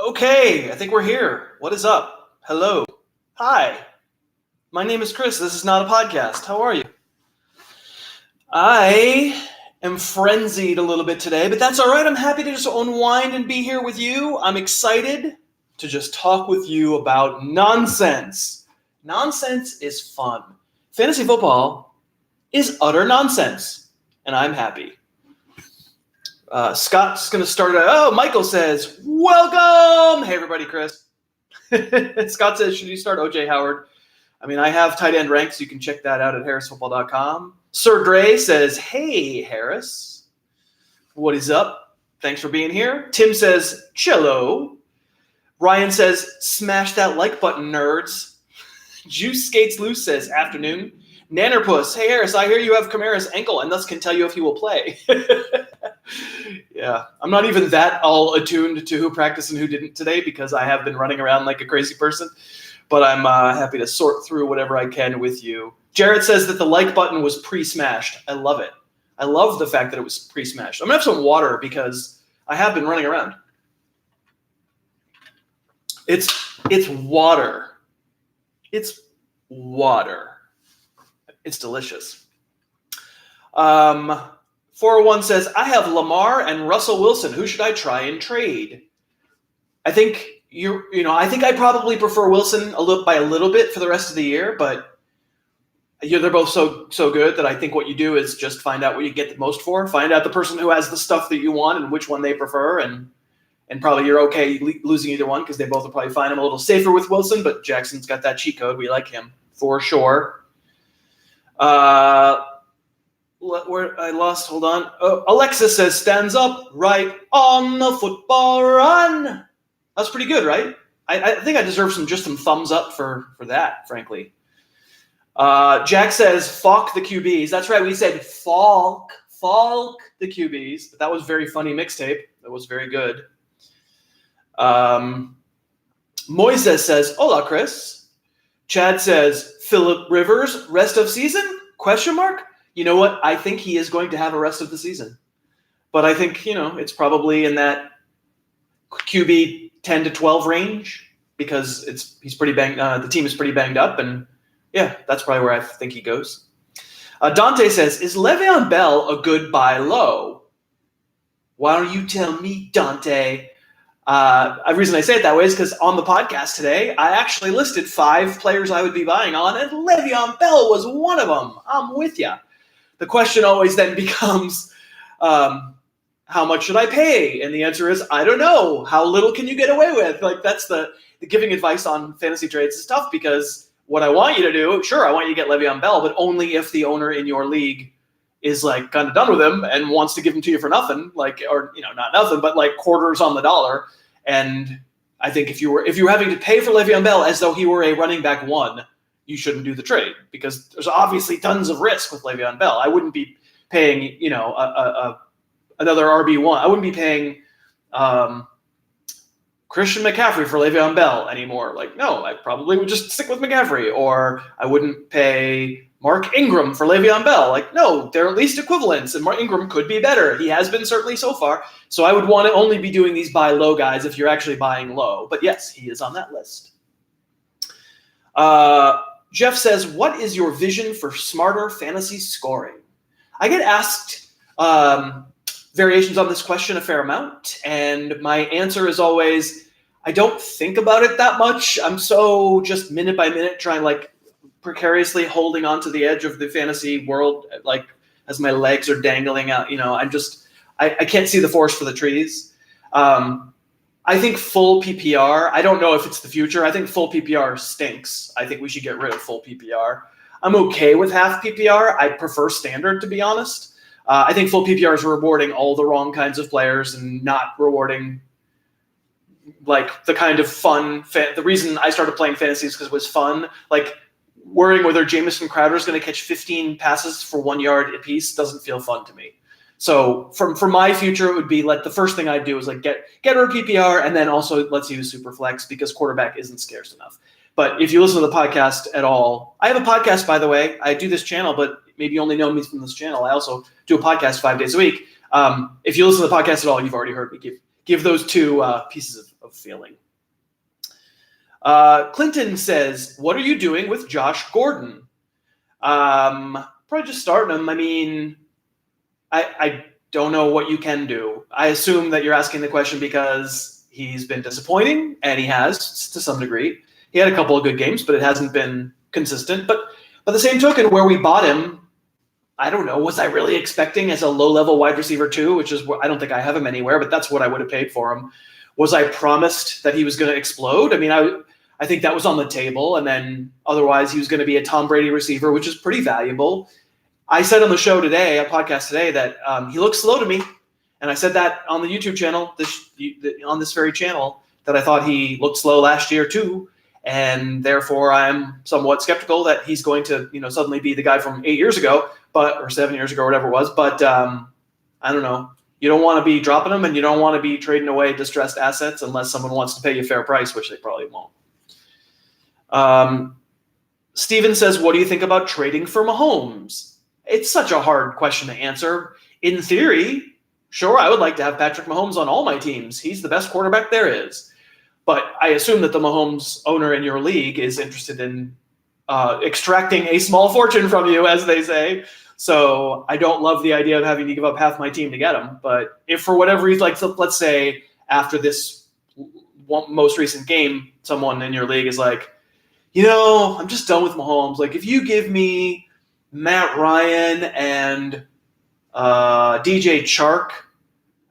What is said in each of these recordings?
Okay, I think we're here. What is up? Hello. Hi. My name is Chris. This is not a podcast. How are you? I am frenzied a little bit today, but that's all right. I'm happy to just unwind and be here with you. I'm excited to just talk with you about nonsense. Nonsense is fun. Fantasy football is utter nonsense, and I'm happy. Scott's going to start it. Oh, Michael says, welcome. Hey, everybody, Chris. Scott says, should you start OJ Howard? I mean, I have tight end ranks. You can check that out at harrisfootball.com. Sir Gray says, hey, Harris. What is up? Thanks for being here. Tim says, cello. Ryan says, smash that like button, nerds. Juice Skates Loose says, afternoon. Nannerpuss, hey, Harris, I hear you have Kamara's ankle and thus can tell you if he will play. Yeah, I'm not even that all attuned to who practiced and who didn't today because I have been running around like a crazy person. But I'm happy to sort through whatever I can with you. Jared says that the like button was pre-smashed. I love it. I love the fact that it was pre-smashed. I'm going to have some water because I have been running around. It's water. It's water. It's delicious. 401 says, I have Lamar and Russell Wilson. Who should I try and trade? I think I think I probably prefer Wilson by a little bit for the rest of the year, but they're both so good that I think what you do is just find out what you get the most for. Find out the person who has the stuff that you want and which one they prefer, and probably you're okay losing either one because they both will probably find him a little safer with Wilson, but Jackson's got that cheat code. We like him for sure. Where I lost, hold on. Oh, Alexa says, stands up right on the football run. That's pretty good, right? I think I deserve some thumbs up for that, frankly. Jack says, falk the QBs. That's right, we said falk the QBs. But that was very funny mixtape. That was very good. Moises says, hola, Chris. Chad says, Phillip Rivers, rest of season? ? You know what? I think he is going to have a rest of the season. But I think, it's probably in that QB 10 to 12 range because he's pretty banged. The team is pretty banged up. And, yeah, that's probably where I think he goes. Dante says, is Le'Veon Bell a good buy low? Why don't you tell me, Dante? The reason I say it that way is because on the podcast today, I actually listed 5 players I would be buying on, and Le'Veon Bell was one of them. I'm with you. The question always then becomes, how much should I pay? And the answer is, I don't know. How little can you get away with? Like, that's the giving advice on fantasy trades is tough because what I want you to do, sure, I want you to get Le'Veon Bell, but only if the owner in your league is like kind of done with him and wants to give him to you for nothing, or not nothing, but like quarters on the dollar. And I think if you were having to pay for Le'Veon Bell as though he were a running back 1, you shouldn't do the trade because there's obviously tons of risk with Le'Veon Bell. I wouldn't be paying, another RB1. I wouldn't be paying Christian McCaffrey for Le'Veon Bell anymore. No, I probably would just stick with McCaffrey, or I wouldn't pay Mark Ingram for Le'Veon Bell. No, they're at least equivalents, and Mark Ingram could be better. He has been certainly so far. So I would want to only be doing these buy low guys if you're actually buying low. But yes, he is on that list. Jeff says, what is your vision for smarter fantasy scoring? I get asked variations on this question a fair amount, and my answer is always, I don't think about it that much. I'm so just minute by minute trying precariously holding on to the edge of the fantasy world, as my legs are dangling out. I can't see the forest for the trees. I think full PPR, I don't know if it's the future. I think full PPR stinks. I think we should get rid of full PPR. I'm okay with half PPR. I prefer standard, to be honest. I think full PPR is rewarding all the wrong kinds of players and not rewarding the kind of fun. The reason I started playing fantasy is because it was fun. Worrying whether Jamison Crowder is going to catch 15 passes for 1 yard apiece doesn't feel fun to me. So for my future, it would be the first thing I'd do is get rid of PPR, and then also let's use Superflex because quarterback isn't scarce enough. But if you listen to the podcast at all, I have a podcast, by the way. I do this channel, but maybe you only know me from this channel. I also do a podcast 5 days a week. If you listen to the podcast at all, you've already heard me give those two pieces of feeling. Clinton says, what are you doing with Josh Gordon? Probably just starting him. I mean, I don't know what you can do. I assume that you're asking the question because he's been disappointing, and he has to some degree. He had a couple of good games, but it hasn't been consistent. But by the same token, where we bought him, I don't know, was I really expecting as a low-level wide receiver 2, which is I don't think I have him anywhere, but that's what I would have paid for him. Was I promised that he was going to explode? I mean, I think that was on the table, and then otherwise he was going to be a Tom Brady receiver, which is pretty valuable. I said on the show today, a podcast today, that he looks slow to me, and I said that on the YouTube channel, on this very channel, that I thought he looked slow last year too, and therefore I'm somewhat skeptical that he's going to, suddenly be the guy from 8 years ago, or 7 years ago, or whatever it was. But I don't know. You don't want to be dropping him, and you don't want to be trading away distressed assets unless someone wants to pay you a fair price, which they probably won't. Steven says, what do you think about trading for Mahomes? It's such a hard question to answer. In theory, sure, I would like to have Patrick Mahomes on all my teams. He's the best quarterback there is. But I assume that the Mahomes owner in your league is interested in extracting a small fortune from you, as they say. So I don't love the idea of having to give up half my team to get him. But if for whatever reason, like let's say after this most recent game, someone in your league is like, I'm just done with Mahomes. Like, if you give me Matt Ryan and DJ Chark,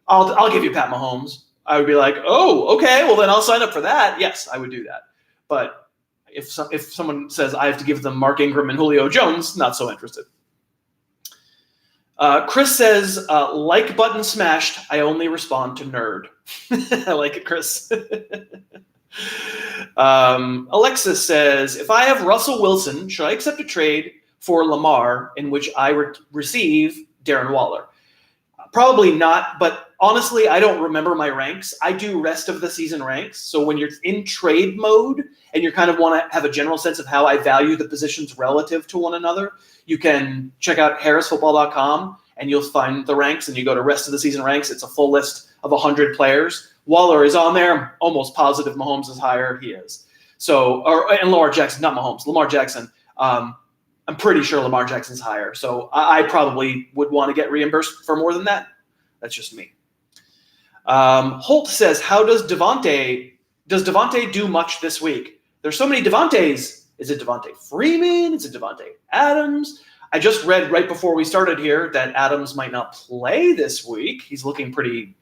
I'll give you Pat Mahomes. I would be like, oh, okay, well then I'll sign up for that. Yes, I would do that. But if someone says I have to give them Mark Ingram and Julio Jones, not so interested. Chris says, like button smashed, I only respond to nerd. I like it, Chris. Alexis says, if I have Russell Wilson, should I accept a trade for Lamar in which I receive Darren Waller? Probably not, but honestly, I don't remember my ranks. I do rest of the season ranks. So when you're in trade mode and you kind of want to have a general sense of how I value the positions relative to one another, you can check out harrisfootball.com and you'll find the ranks, and you go to rest of the season ranks. It's a full list of 100 players. Waller is on there. I'm almost positive Mahomes is higher. He is. And Lamar Jackson, not Mahomes, Lamar Jackson. I'm pretty sure Lamar Jackson's higher. So I probably would want to get reimbursed for more than that. That's just me. Holt says, does Devontae do much this week? There's so many Devontaes. Is it Devontae Freeman? Is it Devontae Adams? I just read right before we started here that Adams might not play this week. He's looking pretty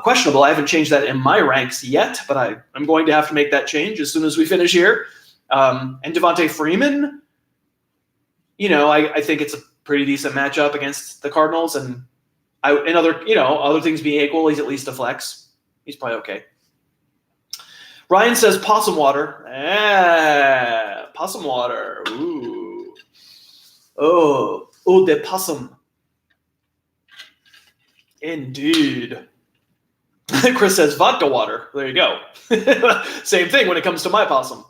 questionable. I haven't changed that in my ranks yet, but I'm going to have to make that change as soon as we finish here. And Devontae Freeman, I think it's a pretty decent matchup against the Cardinals, and other things being equal, he's at least a flex. He's probably okay. Ryan says possum water. Possum water. Ooh. Oh, the possum. Indeed. Chris says vodka water. There you go. Same thing when it comes to my possum.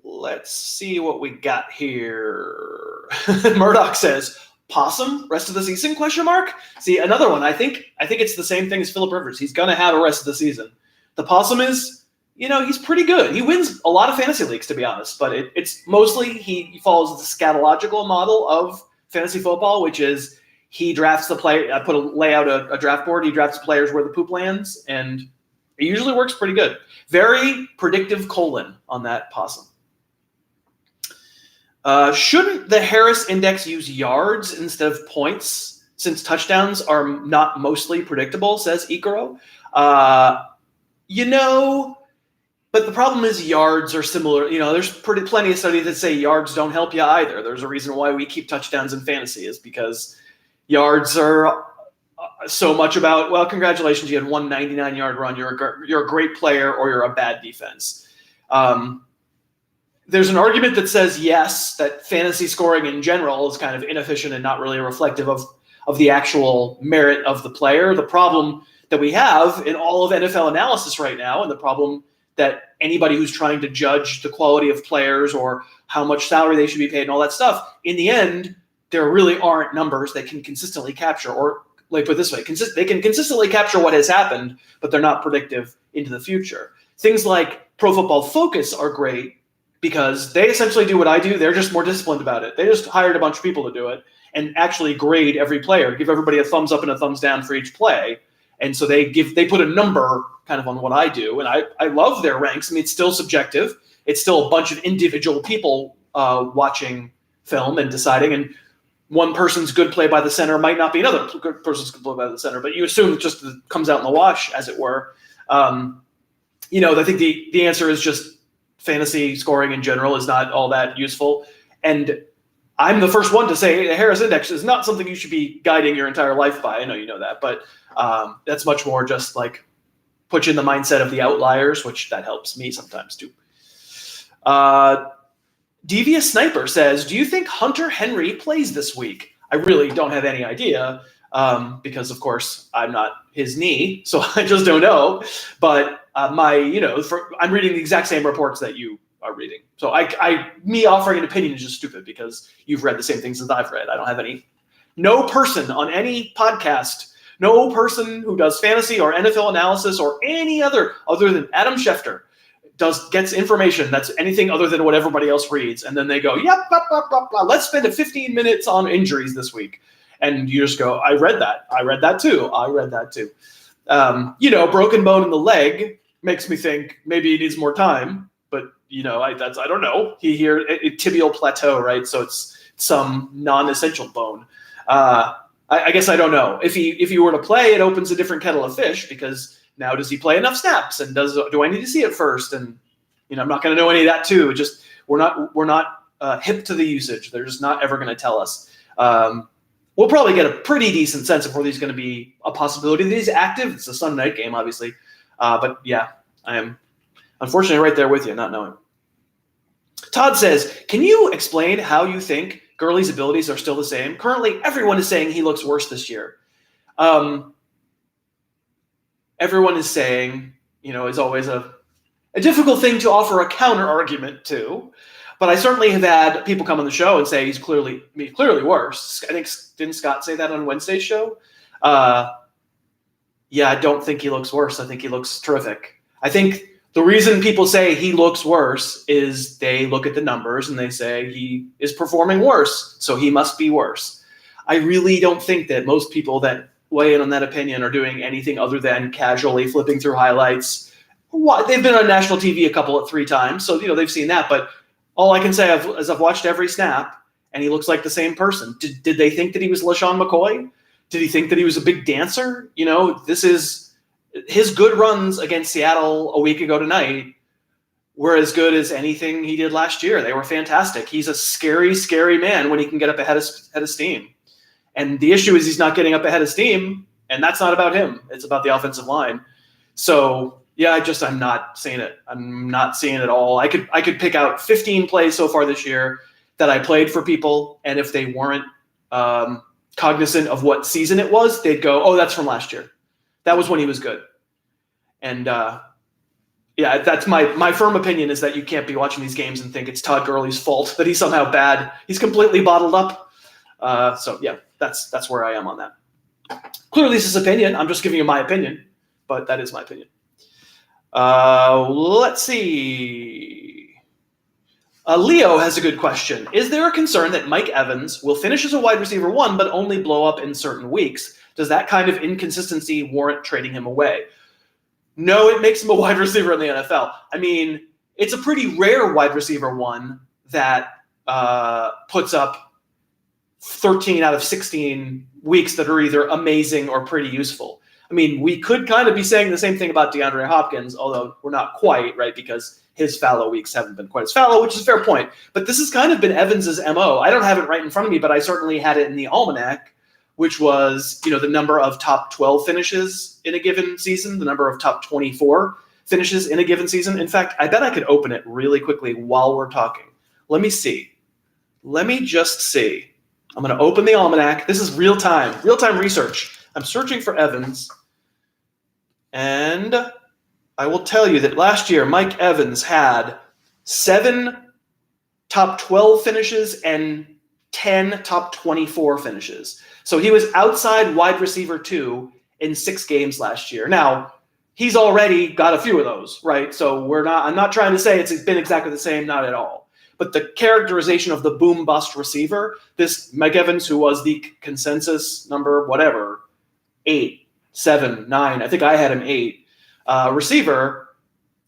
Let's see what we got here. Murdoch says possum rest of the season ? See, another one. I think it's the same thing as Phillip Rivers. He's gonna have a rest of the season. The possum is, he's pretty good. He wins a lot of fantasy leagues, to be honest. But it's mostly he follows the scatological model of fantasy football, which is he drafts the player. I lay out a draft board. He drafts players where the poop lands, and it usually works pretty good. Very predictive colon on that possum. Shouldn't the Harris Index use yards instead of points, since touchdowns are not mostly predictable, says Ikaro? But the problem is yards are similar. There's plenty of studies that say yards don't help you either. There's a reason why we keep touchdowns in fantasy, is because yards are so much about, well, congratulations, you had 199-yard run. You're a great player, or you're a bad defense. There's an argument that says, yes, that fantasy scoring in general is kind of inefficient and not really reflective of the actual merit of the player. The problem that we have in all of NFL analysis right now, and the problem that anybody who's trying to judge the quality of players or how much salary they should be paid and all that stuff, in the end, there really aren't numbers that can consistently capture or Like, put it this way, they can consistently capture what has happened, but they're not predictive into the future. Things like Pro Football Focus are great because they essentially do what I do. They're just more disciplined about it. They just hired a bunch of people to do it and actually grade every player, give everybody a thumbs up and a thumbs down for each play. And so they put a number kind of on what I do. And I love their ranks. I mean, it's still subjective. It's still a bunch of individual people watching film and deciding. And one person's good play by the center might not be another good person's good play by the center, but you assume it just comes out in the wash, as it were. I think the answer is just fantasy scoring in general is not all that useful. And I'm the first one to say the Harris Index is not something you should be guiding your entire life by. I know you know that, but that's much more just like put you in the mindset of the outliers, which that helps me sometimes too. Devious Sniper says, do you think Hunter Henry plays this week? I really don't have any idea because, of course, I'm not his knee, so I just don't know. But I'm reading the exact same reports that you are reading. So me offering an opinion is just stupid because you've read the same things as I've read. I don't have no person on any podcast, no person who does fantasy or NFL analysis or any other than Adam Schefter gets information that's anything other than what everybody else reads, and then they go, yep, blah, blah, blah, blah. Let's spend 15 minutes on injuries this week. And you just go, I read that too. Broken bone in the leg makes me think maybe he needs more time, but I don't know. Tibial plateau, right? So it's some non-essential bone. I guess I don't know. If he were to play, it opens a different kettle of fish because now, does he play enough snaps? And do I need to see it first? And I'm not going to know any of that too. Just we're not hip to the usage. They're just not ever going to tell us. We'll probably get a pretty decent sense of whether he's going to be a possibility that he's active. It's a Sunday night game, obviously. But yeah, I am unfortunately right there with you, not knowing. Todd says, can you explain how you think Gurley's abilities are still the same? Currently, everyone is saying he looks worse this year. Everyone is saying, it's always a difficult thing to offer a counter argument to. But I certainly have had people come on the show and say he's clearly worse. I think, didn't Scott say that on Wednesday's show? I don't think he looks worse. I think he looks terrific. I think the reason people say he looks worse is they look at the numbers and they say he is performing worse, so he must be worse. I really don't think that most people that weigh in on that opinion are doing anything other than casually flipping through highlights. They've been on national TV 3 times, so they've seen that. But all I can say is I've watched every snap, and he looks like the same person. Did they think that he was LaShawn McCoy? Did he think that he was a big dancer? This is his good runs against Seattle a week ago tonight were as good as anything he did last year. They were fantastic. He's a scary, scary man when he can get up ahead of steam. And the issue is he's not getting up ahead of steam, and that's not about him. It's about the offensive line. So, yeah, I'm not seeing it. I'm not seeing it at all. I could pick out 15 plays so far this year that I played for people, and if they weren't cognizant of what season it was, they'd go, oh, that's from last year. That was when he was good. And, that's my firm opinion is that you can't be watching these games and think it's Todd Gurley's fault that he's somehow bad. He's completely bottled up. That's where I am on that. Clearly, this is opinion. I'm just giving you my opinion, but that is my opinion. Let's see. Leo has a good question. Is there a concern that Mike Evans will finish as a wide receiver 1 but only blow up in certain weeks? Does that kind of inconsistency warrant trading him away? No, it makes him a wide receiver in the NFL. I mean, it's a pretty rare wide receiver 1 that puts up 13 out of 16 weeks that are either amazing or pretty useful. I mean, we could kind of be saying the same thing about DeAndre Hopkins, although we're not quite, right, because his fallow weeks haven't been quite as fallow, which is a fair point. But this has kind of been Evans's MO. I don't have it right in front of me, but I certainly had it in the almanac, which was, the number of top 12 finishes in a given season, the number of top 24 finishes in a given season. In fact, I bet I could open it really quickly while we're talking. Let me see. Let me just see. I'm going to open the almanac. This is real-time research. I'm searching for Evans, and I will tell you that last year Mike Evans had 7 top 12 finishes and 10 top 24 finishes. So he was outside wide receiver 2 in 6 games last year. Now, he's already got a few of those, right? So I'm not trying to say it's been exactly the same, not at all. But the characterization of the boom bust receiver, this Mike Evans, who was the consensus number, whatever, 8, 7, 9, I think I had him 8, receiver,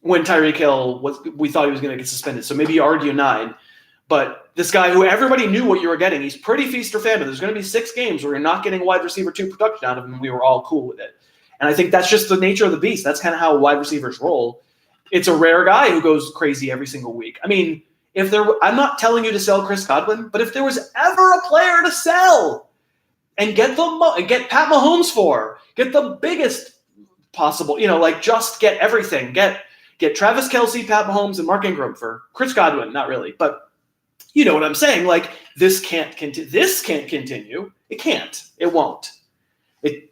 when Tyreek Hill we thought he was going to get suspended. So maybe you argue 9. But this guy who everybody knew what you were getting, he's pretty feast or famine. There's going to be 6 games where you're not getting wide receiver 2 production out of him, and we were all cool with it. And I think that's just the nature of the beast. That's kind of how wide receivers roll. It's a rare guy who goes crazy every single week. I mean, I'm not telling you to sell Chris Godwin, but if there was ever a player to sell and get Pat Mahomes for, get the biggest possible, just get everything. Get Travis Kelce, Pat Mahomes, and Mark Ingram for Chris Godwin. Not really, but you know what I'm saying. Like, this can't continue. It can't. It won't.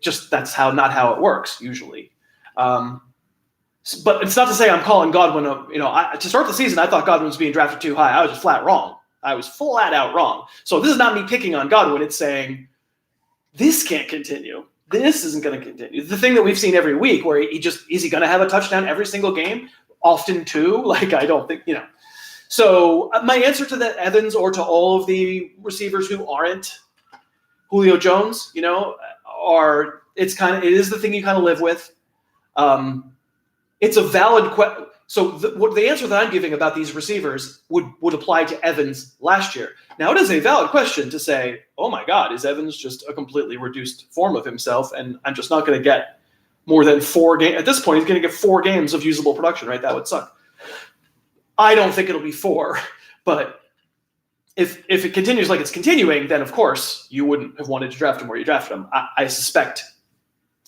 That's not how it works usually. But it's not to say I'm calling Godwin to start the season, I thought Godwin was being drafted too high. I was just flat wrong. I was flat out wrong. So this is not me picking on Godwin. It's saying this can't continue. This isn't going to continue. The thing that we've seen every week where is he going to have a touchdown every single game? Often two. Like, I don't think, So my answer to that Evans or to all of the receivers who aren't Julio Jones, it is the thing you kind of live with. It's a valid question. So the answer that I'm giving about these receivers would apply to Evans last year. Now, it is a valid question to say, oh my God, is Evans just a completely reduced form of himself? And I'm just not going to get more than 4 games. At this point, he's going to get 4 games of usable production, right? That would suck. I don't think it'll be 4. But if it continues like it's continuing, then of course you wouldn't have wanted to draft him where you drafted him. I suspect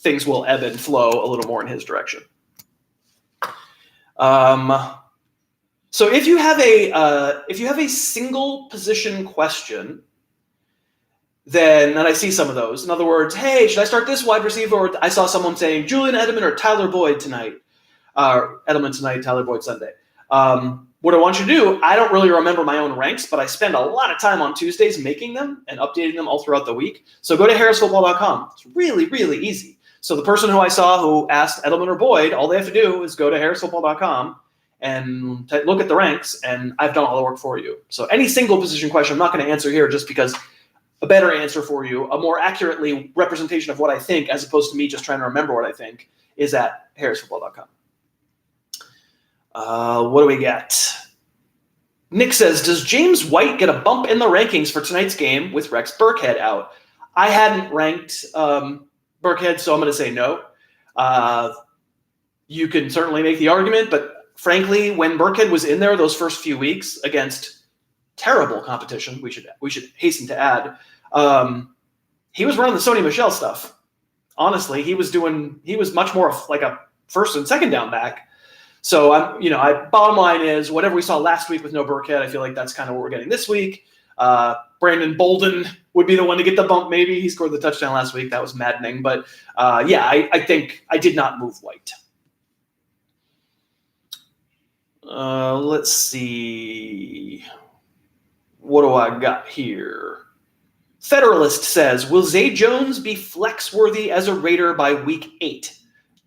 things will ebb and flow a little more in his direction. So if you have a single position question, then and I see some of those. In other words, hey, should I start this wide receiver? Or I saw someone saying Julian Edelman or Tyler Boyd tonight. Edelman tonight, Tyler Boyd Sunday. What I want you to do, I don't really remember my own ranks, but I spend a lot of time on Tuesdays making them and updating them all throughout the week. So go to harrisfootball.com. It's really, really easy. So the person who I saw who asked Edelman or Boyd, all they have to do is go to harrisfootball.com and look at the ranks, and I've done all the work for you. So any single position question I'm not going to answer here just because a better answer for you, a more accurately representation of what I think as opposed to me just trying to remember what I think, is at harrisfootball.com. What do we got? Nick says, does James White get a bump in the rankings for tonight's game with Rex Burkhead out? I hadn't ranked Burkhead, so I'm going to say no. You can certainly make the argument, but frankly, when Burkhead was in there those first few weeks against terrible competition, we should hasten to add, he was running the Sony Michel stuff. Honestly, he was much more like a first and second down back. So bottom line is whatever we saw last week with no Burkhead, I feel like that's kind of what we're getting this week. Brandon Bolden would be the one to get the bump. Maybe he scored the touchdown last week. That was maddening. But I think I did not move White. Let's see. What do I got here? Federalist says, will Zay Jones be flex-worthy as a Raider by week 8?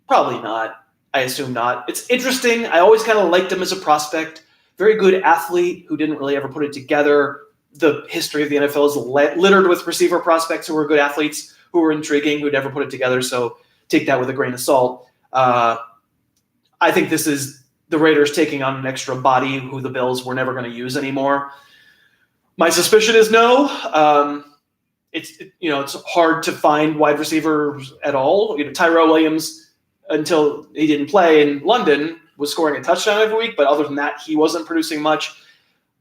Probably not. I assume not. It's interesting. I always kind of liked him as a prospect. Very good athlete who didn't really ever put it together. The history of the NFL is littered with receiver prospects who were good athletes, who were intriguing, who never put it together. So take that with a grain of salt. I think this is the Raiders taking on an extra body who the Bills were never going to use anymore. My suspicion is no. It's hard to find wide receivers at all. Tyrell Williams, until he didn't play in London, was scoring a touchdown every week. But other than that, he wasn't producing much.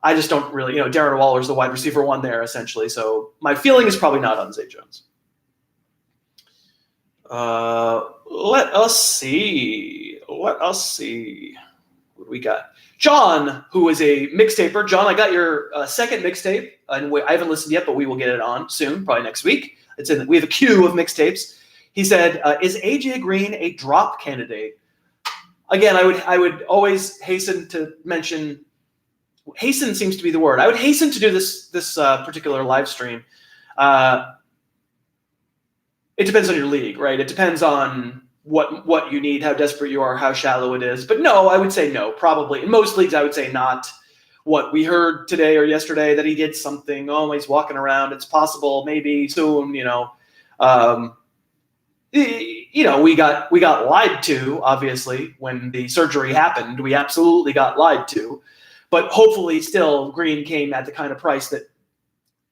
I just don't really, Darren Waller's the wide receiver one there, essentially. So my feeling is probably not on Zay Jones. Let us see. What do we got? John, who is a mixtaper. John, I got your second mixtape. And I haven't listened yet, but we will get it on soon, probably next week. We have a queue of mixtapes. He said, is A.J. Green a drop candidate? Again, I would always hasten to mention Hasten seems to be the word. I would hasten to do this particular live stream. It depends on your league, right? It depends on what you need, how desperate you are, how shallow it is. But no, I would say no, probably. In most leagues, I would say not. What we heard today or yesterday that he did something. Oh, he's walking around. It's possible, maybe soon. We got lied to. Obviously, when the surgery happened, we absolutely got lied to. But hopefully, still, Green came at the kind of price that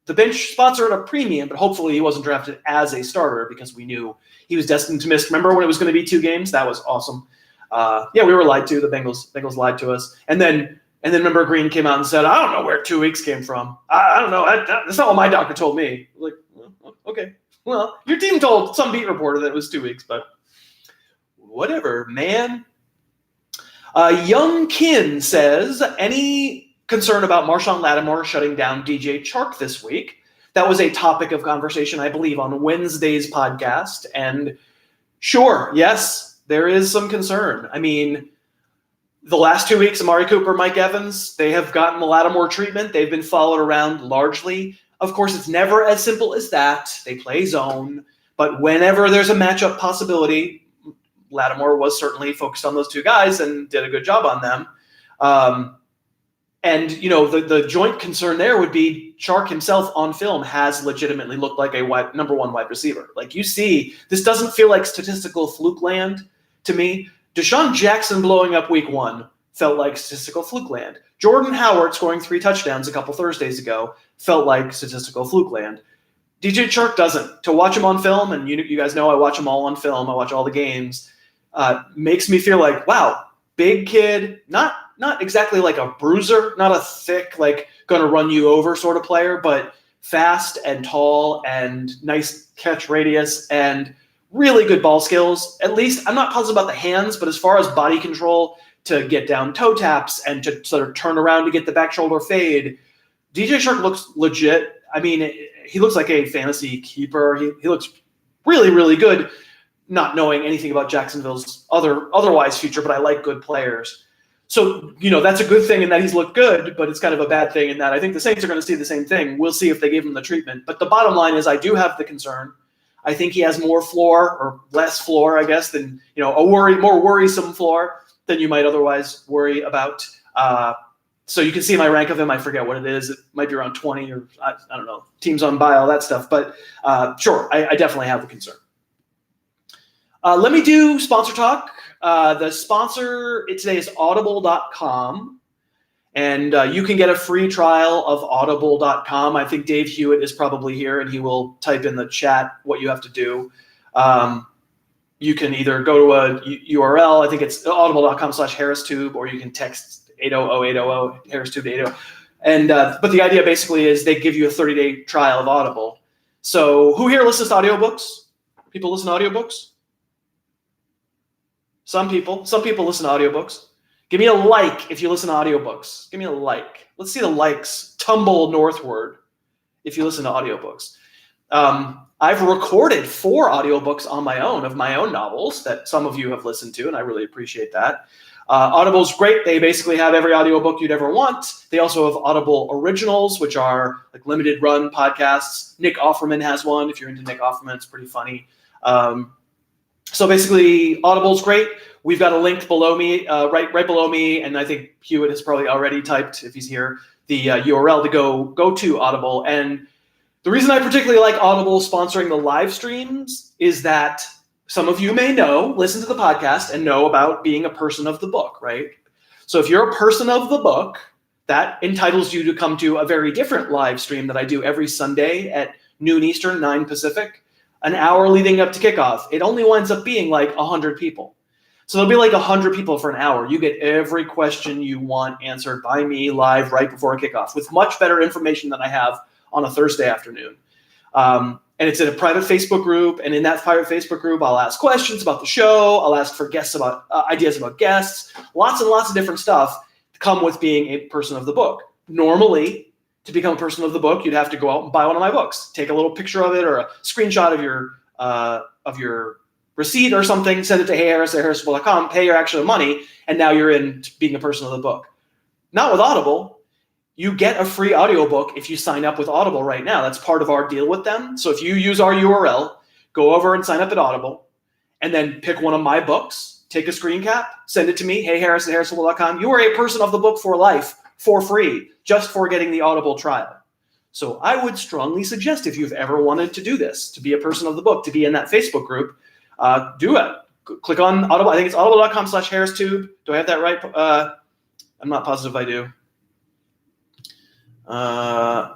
the bench sponsor at a premium. But hopefully, he wasn't drafted as a starter because we knew he was destined to miss. Remember when it was going to be 2 games? That was awesome. We were lied to. The Bengals lied to us, and then remember Green came out and said, I don't know where 2 weeks came from. I don't know. That's not what my doctor told me. Like, okay. Well, your team told some beat reporter that it was 2 weeks, but whatever, man. Young Kin says, any concern about Marshawn Lattimore shutting down DJ Chark this week? That was a topic of conversation, I believe, on Wednesday's podcast. And sure, yes, there is some concern. I mean, the last 2 weeks, Amari Cooper, Mike Evans, they have gotten the Lattimore treatment. They've been followed around largely. Of course, it's never as simple as that. They play zone. But whenever there's a matchup possibility, Lattimore was certainly focused on those 2 guys and did a good job on them. The joint concern there would be Chark himself on film has legitimately looked like a number 1 wide receiver. Like you see, this doesn't feel like statistical fluke land to me. DeSean Jackson blowing up week 1 felt like statistical fluke land. Jordan Howard scoring 3 touchdowns a couple Thursdays ago felt like statistical fluke land. DJ Chark doesn't. To watch him on film, and you guys know I watch him all on film, I watch all the games, makes me feel like, wow, big kid, not exactly like a bruiser, not a thick, like going to run you over sort of player, but fast and tall and nice catch radius and really good ball skills. At least I'm not positive about the hands, but as far as body control to get down toe taps and to sort of turn around to get the back shoulder fade, DJ Chark looks legit. I mean, he looks like a fantasy keeper. He looks really, really good, not knowing anything about Jacksonville's otherwise future, but I like good players. So, that's a good thing in that he's looked good, but it's kind of a bad thing in that I think the Saints are going to see the same thing. We'll see if they give him the treatment. But the bottom line is I do have the concern. I think he has more floor or less floor, I guess, than, more worrisome floor than you might otherwise worry about. So you can see my rank of him. I forget what it is. It might be around 20 or I don't know, teams on bye, all that stuff. But sure, I definitely have the concern. Let me do sponsor talk. The sponsor today is audible.com. And you can get a free trial of audible.com. I think Dave Hewitt is probably here, and he will type in the chat what you have to do. You can either go to a URL. I think it's audible.com/HarrisTube, or you can text 800-800 HarrisTube 80. And but the idea basically is they give you a 30-day trial of Audible. So who here listens to audiobooks? People listen to audiobooks? Some people listen to audiobooks. Give me a like if you listen to audiobooks. Give me a like. Let's see the likes tumble northward if you listen to audiobooks. I've recorded 4 audiobooks on my own of my own novels that some of you have listened to, and I really appreciate that. Audible's great. They basically have every audiobook you'd ever want. They also have Audible Originals, which are like limited run podcasts. Nick Offerman has one. If you're into Nick Offerman, it's pretty funny. So basically, Audible's great. We've got a link below me, right below me, and I think Hewitt has probably already typed, if he's here, the URL to go to Audible. And the reason I particularly like Audible sponsoring the live streams is that some of you may listen to the podcast and know about being a person of the book, right? So if you're a person of the book, that entitles you to come to a very different live stream that I do every Sunday at noon Eastern, 9 Pacific, an hour leading up to kickoff. It only winds up being like 100 people. So there'll be like 100 people for an hour. You get every question you want answered by me live right before kickoff with much better information than I have on a Thursday afternoon. And it's in a private Facebook group. And in that private Facebook group, I'll ask questions about the show. I'll ask for guests about ideas about guests, lots and lots of different stuff to come with being a person of the book. Normally, to become a person of the book, you'd have to go out and buy one of my books, take a little picture of it or a screenshot of your receipt or something, send it to heyharris@harrisable.com, pay your actual money, and now you're in being a person of the book. Not with Audible. you get a free audiobook if you sign up with Audible right now. That's part of our deal with them. So if you use our URL, go over and sign up at Audible, and then pick one of my books, take a screen cap, send it to me, heyharris@harrisfootball.com. You are a person of the book for life, for free, just for getting the Audible trial. So I would strongly suggest, if you've ever wanted to do this, to be a person of the book, to be in that Facebook group, do it. Click on Audible. I think it's audible.com/HarrisTube. Do I have that right? I'm not positive I do. I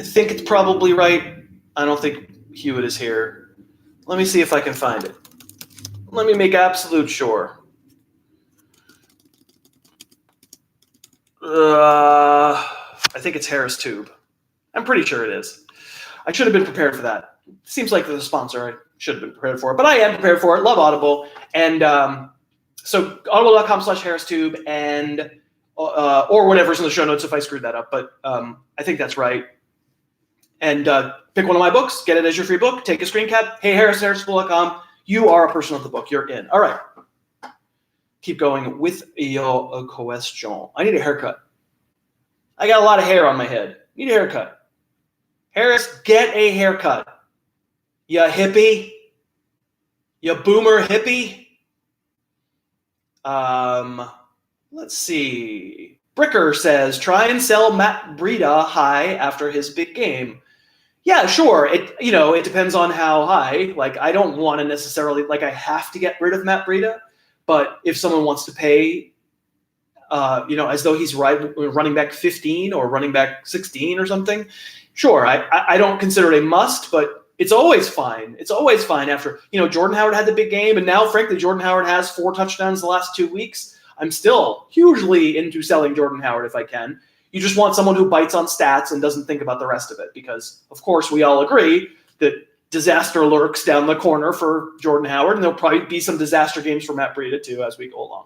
think it's probably right. I don't think Hewitt is here. Let me see if I can find it. Let me make absolute sure. I think it's HarrisTube. I'm pretty sure it is. I should have been prepared for that. Seems like the sponsor. I should have been prepared for it, but I am prepared for it. Love Audible. And so audible.com/HarrisTube and or whatever's in the show notes if I screwed that up. But I think that's right. And pick one of my books, get it as your free book, take a screen cap. Hey, harris@harrisfootball.com. You are a person of the book. You're in. All right. Keep going with your question. I need a haircut. I got a lot of hair on my head. Need a haircut. Harris, get a haircut. You hippie. You boomer hippie. Let's see. Bricker says, try and sell Matt Breida high after his big game. Yeah, sure. It depends on how high. Like, I don't want to necessarily, like, I have to get rid of Matt Breida. But if someone wants to pay, as though he's running back 15 or running back 16 or something, sure. I don't consider it a must, but it's always fine. It's always fine after, Jordan Howard had the big game. And now, frankly, Jordan Howard has 4 touchdowns the last 2 weeks. I'm still hugely into selling Jordan Howard if I can. You just want someone who bites on stats and doesn't think about the rest of it because, of course, we all agree that disaster lurks down the corner for Jordan Howard, and there'll probably be some disaster games for Matt Breida, too, as we go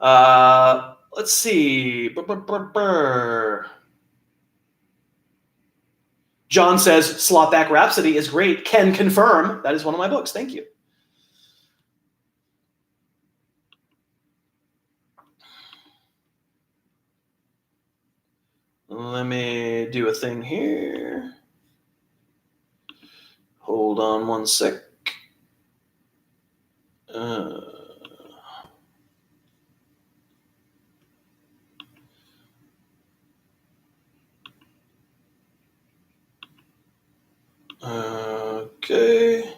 along. Let's see. John says, Slotback Rhapsody is great. Can confirm. That is one of my books. Thank you. Let me do a thing here. Hold on one sec. Okay.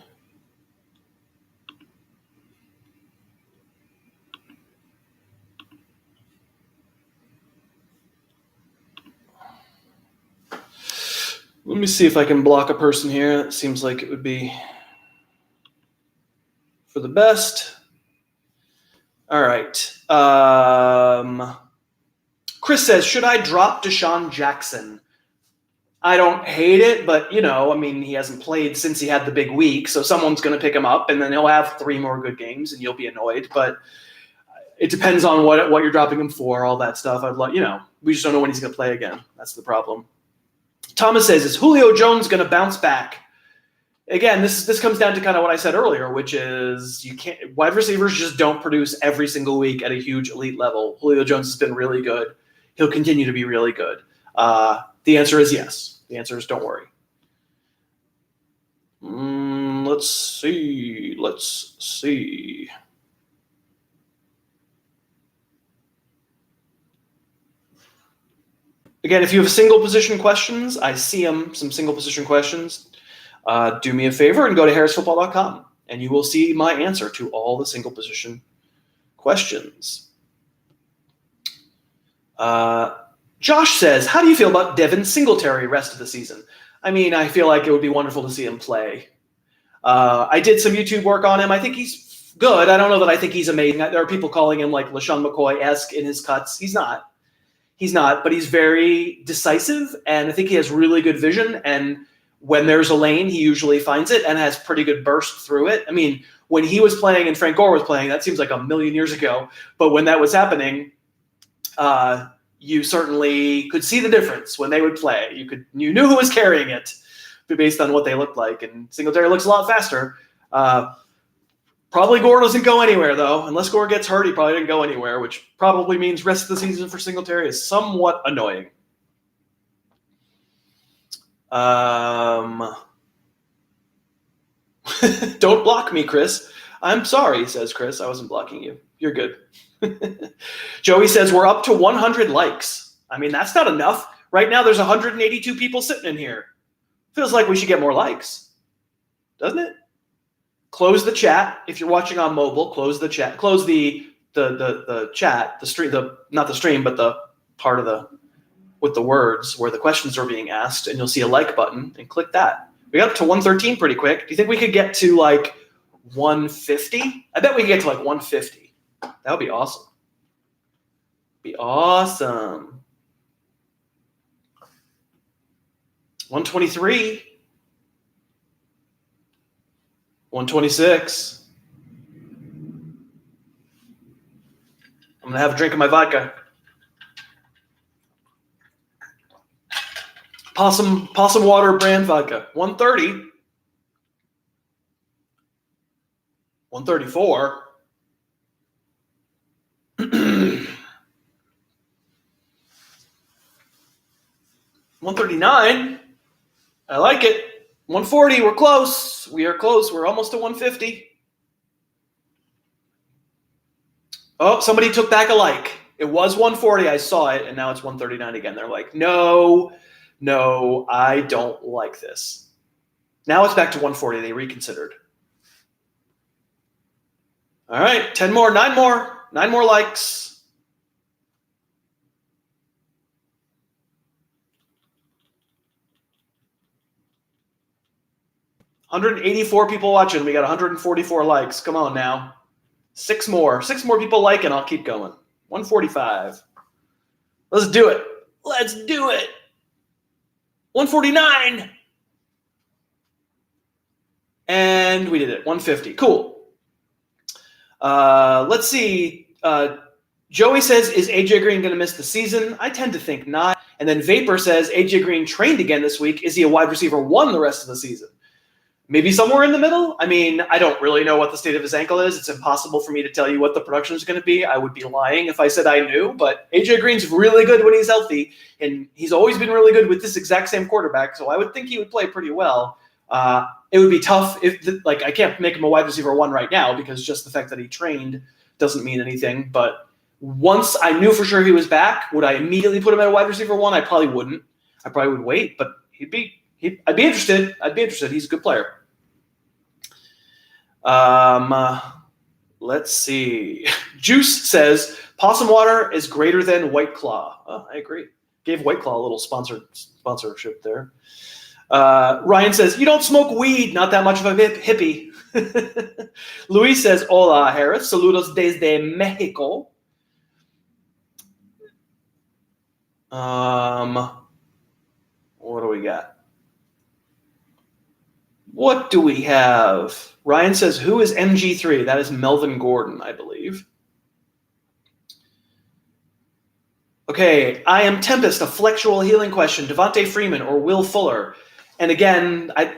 Let me see if I can block a person here. That seems like it would be for the best. All right. Chris says, should I drop DeSean Jackson? I don't hate it, but, he hasn't played since he had the big week, so someone's going to pick him up, and then he'll have 3 more good games, and you'll be annoyed. But it depends on what you're dropping him for, all that stuff. We just don't know when he's going to play again. That's the problem. Thomas says, is Julio Jones going to bounce back? Again, this comes down to kind of what I said earlier, which is wide receivers just don't produce every single week at a huge elite level. Julio Jones has been really good. He'll continue to be really good. The answer is yes. The answer is don't worry. Let's see. Again, if you have single position questions, I see some single position questions. Do me a favor and go to harrisfootball.com, and you will see my answer to all the single position questions. Josh says, how do you feel about Devin Singletary rest of the season? I feel like it would be wonderful to see him play. I did some YouTube work on him. I think he's good. I don't know that I think he's amazing. There are people calling him like LaShawn McCoy-esque in his cuts. He's not, but he's very decisive, and I think he has really good vision, and when there's a lane, he usually finds it and has pretty good burst through it. When he was playing and Frank Gore was playing, that seems like a million years ago, but when that was happening, you certainly could see the difference when they would play. You knew who was carrying it based on what they looked like, and Singletary looks a lot faster. Probably Gore doesn't go anywhere, though. Unless Gore gets hurt, he probably didn't go anywhere, which probably means rest of the season for Singletary is somewhat annoying. Don't block me, Chris. I'm sorry, says Chris. I wasn't blocking you. You're good. Joey says we're up to 100 likes. I mean, that's not enough. Right now, there's 182 people sitting in here. Feels like we should get more likes, doesn't it? Close the chat. If you're watching on mobile, close the chat. Close the chat, the stream, not the stream, but the part of the with the words where the questions are being asked, and you'll see a like button, and click that. We got up to 113 pretty quick. Do you think we could get to like 150? I bet we could get to like 150. That would be awesome. Be awesome. 123. 126. I'm going to have a drink of my vodka. Possum water brand vodka. 130. 134. 139. I like it. 140. We're close. We are close. We're almost to 150. Oh, somebody took back a like. It was 140. I saw it, and now it's 139 again. They're like, no, I don't like this. Now it's back to 140. They reconsidered. All right, 10 more, 9 more. 9 more likes. $184 people watching. We got 144 likes. Come on now. 6 more. 6 more people like, and I'll keep going. 145. Let's do it. Let's do it. 149. And we did it. 150. Cool. Let's see. Joey says, is AJ Green going to miss the season? I tend to think not. And then Vapor says, AJ Green trained again this week. Is he a wide receiver 1 the rest of the season? Maybe somewhere in the middle. I mean, I don't really know what the state of his ankle is. It's impossible for me to tell you what the production is going to be. I would be lying if I said I knew. But AJ Green's really good when he's healthy, and he's always been really good with this exact same quarterback. So I would think he would play pretty well. It would be tough if, I can't make him a wide receiver 1 right now because just the fact that he trained doesn't mean anything. But once I knew for sure he was back, would I immediately put him at a wide receiver 1? I probably wouldn't. I probably would wait, but I'd be interested. I'd be interested. He's a good player. Let's see. Juice says Possum water is greater than White Claw. Oh, I agree. Gave White Claw a little sponsorship there. Ryan says you don't smoke weed. Not that much of a hippie. Luis says hola Harris. Saludos desde Mexico. What do we got? What do we have? Ryan says, who is MG3? That is Melvin Gordon, I believe. Okay, I am Tempest, a flexual healing question. Devontae Freeman or Will Fuller? And again, I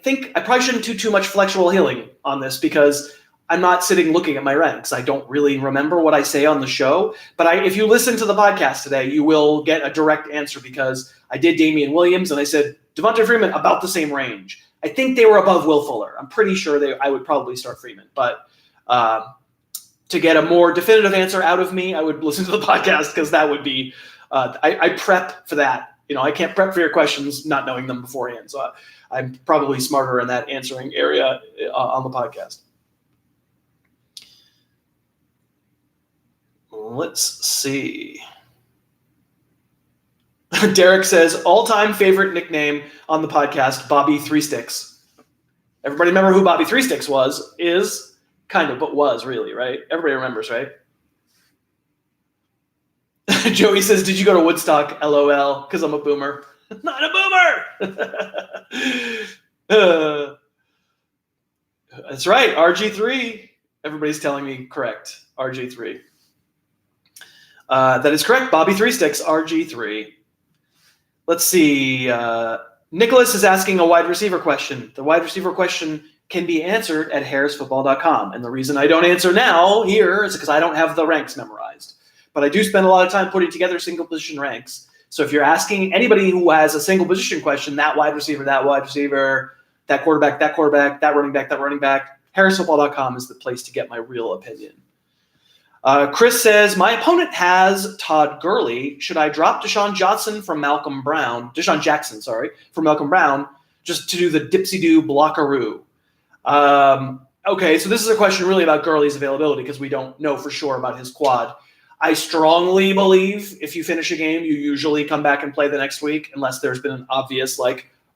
think I probably shouldn't do too much flexual healing on this because I'm not sitting looking at my ranks. I don't really remember what I say on the show. But if you listen to the podcast today, you will get a direct answer because I did Damian Williams and I said, Devontae Freeman, about the same range. I think they were above Will Fuller. I'm pretty sure I would probably start Freeman. But to get a more definitive answer out of me, I would listen to the podcast because that would be I prep for that. I can't prep for your questions not knowing them beforehand. So I'm probably smarter in that answering area on the podcast. Let's see. Derek says, all-time favorite nickname on the podcast, Bobby Three Sticks. Everybody remember who Bobby Three Sticks was, is, kind of, but was really, right? Everybody remembers, right? Joey says, did you go to Woodstock? LOL, because I'm a boomer. Not a boomer! That's right, RG3. Everybody's telling me correct, RG3. That is correct, Bobby Three Sticks, RG3. Let's see. Nicholas is asking a wide receiver question. The wide receiver question can be answered at harrisfootball.com. And the reason I don't answer now here is because I don't have the ranks memorized. But I do spend a lot of time putting together single position ranks. So if you're asking anybody who has a single position question, that wide receiver, that quarterback, that running back, harrisfootball.com is the place to get my real opinion. Chris says, my opponent has Todd Gurley. Should I drop DeSean Jackson from Malcolm Brown, from Malcolm Brown, just to do the dipsy-do blockaroo? Okay, so this is a question really about Gurley's availability because we don't know for sure about his quad. I strongly believe if you finish a game, you usually come back and play the next week unless there's been an obvious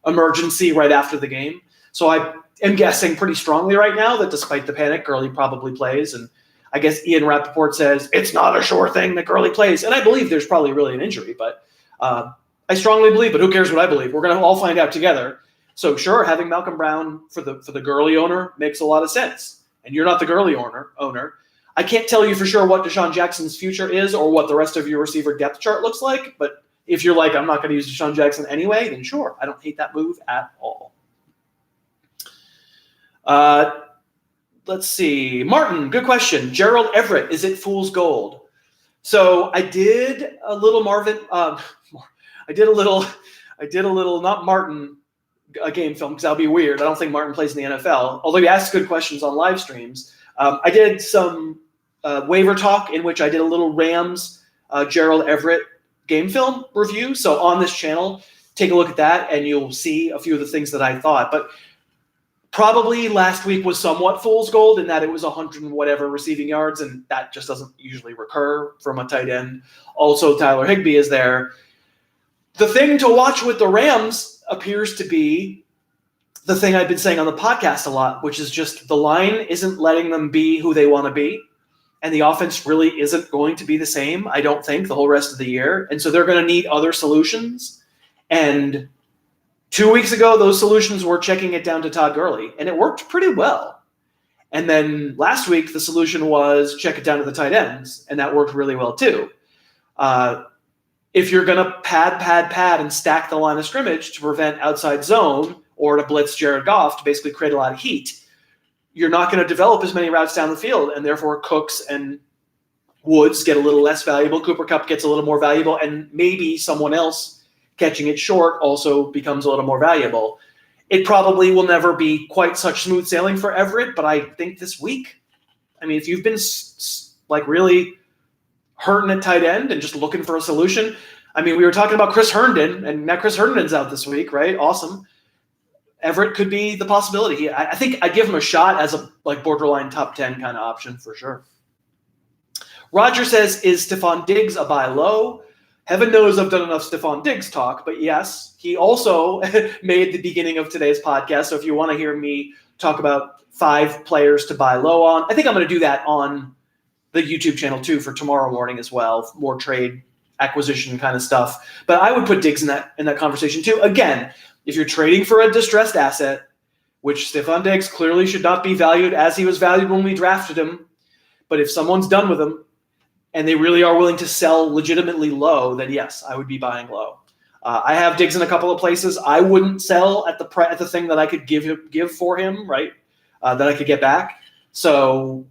emergency right after the game. So I am guessing pretty strongly right now that despite the panic, Gurley probably plays. And I guess Ian Rappaport says it's not a sure thing that Gurley plays. And I believe there's probably really an injury, but I strongly believe, but who cares what I believe? We're going to all find out together. So sure, having Malcolm Brown for the Gurley owner makes a lot of sense. And you're not the Gurley owner. I can't tell you for sure what DeSean Jackson's future is or what the rest of your receiver depth chart looks like. But if you're like, I'm not going to use DeSean Jackson anyway, then sure, I don't hate that move at all. Let's see. Martin, good question. Gerald Everett, is it fool's gold? So I did a little not Martin, a game film because that'll be weird. I don't think Martin plays in the NFL, although he asks good questions on live streams. I did some waiver talk in which I did a little Rams Gerald Everett game film review. So on this channel, take a look at that and you'll see a few of the things that I thought. But probably last week was somewhat fool's gold in that it was 100 and whatever receiving yards, and that just doesn't usually recur from a tight end. Also, Tyler Higbee is there. The thing to watch with the Rams appears to be the thing I've been saying on the podcast a lot, which is just the line isn't letting them be who they want to be. And the offense really isn't going to be the same, I don't think, the whole rest of the year. And so they're going to need other solutions. And 2 weeks ago, those solutions were checking it down to Todd Gurley, and it worked pretty well. And then last week, the solution was check it down to the tight ends, and that worked really well too. If you're going to pad, and stack the line of scrimmage to prevent outside zone or to blitz Jared Goff to basically create a lot of heat, you're not going to develop as many routes down the field, and therefore Cooks and Woods get a little less valuable. Cooper Kupp gets a little more valuable, and maybe someone else catching it short also becomes a little more valuable. It probably will never be quite such smooth sailing for Everett, but I think this week, I mean, if you've been really hurting at tight end and just looking for a solution, I mean, we were talking about Chris Herndon, and now Chris Herndon's out this week, right? Awesome. Everett could be the possibility. I think I'd give him a shot as a borderline top 10 kind of option for sure. Roger says, is Stefon Diggs a buy low? Heaven knows I've done enough Stefon Diggs talk, but yes, he also made the beginning of today's podcast. So if you want to hear me talk about 5 players to buy low on, I think I'm going to do that on the YouTube channel too for tomorrow morning as well. More trade acquisition kind of stuff. But I would put Diggs in that conversation too. Again, if you're trading for a distressed asset, which Stefon Diggs clearly should not be valued as he was valued when we drafted him, but if someone's done with him, and they really are willing to sell legitimately low, then yes, I would be buying low. I have Diggs in a couple of places. I wouldn't sell at the thing that I could give for him, right? That I could get back. So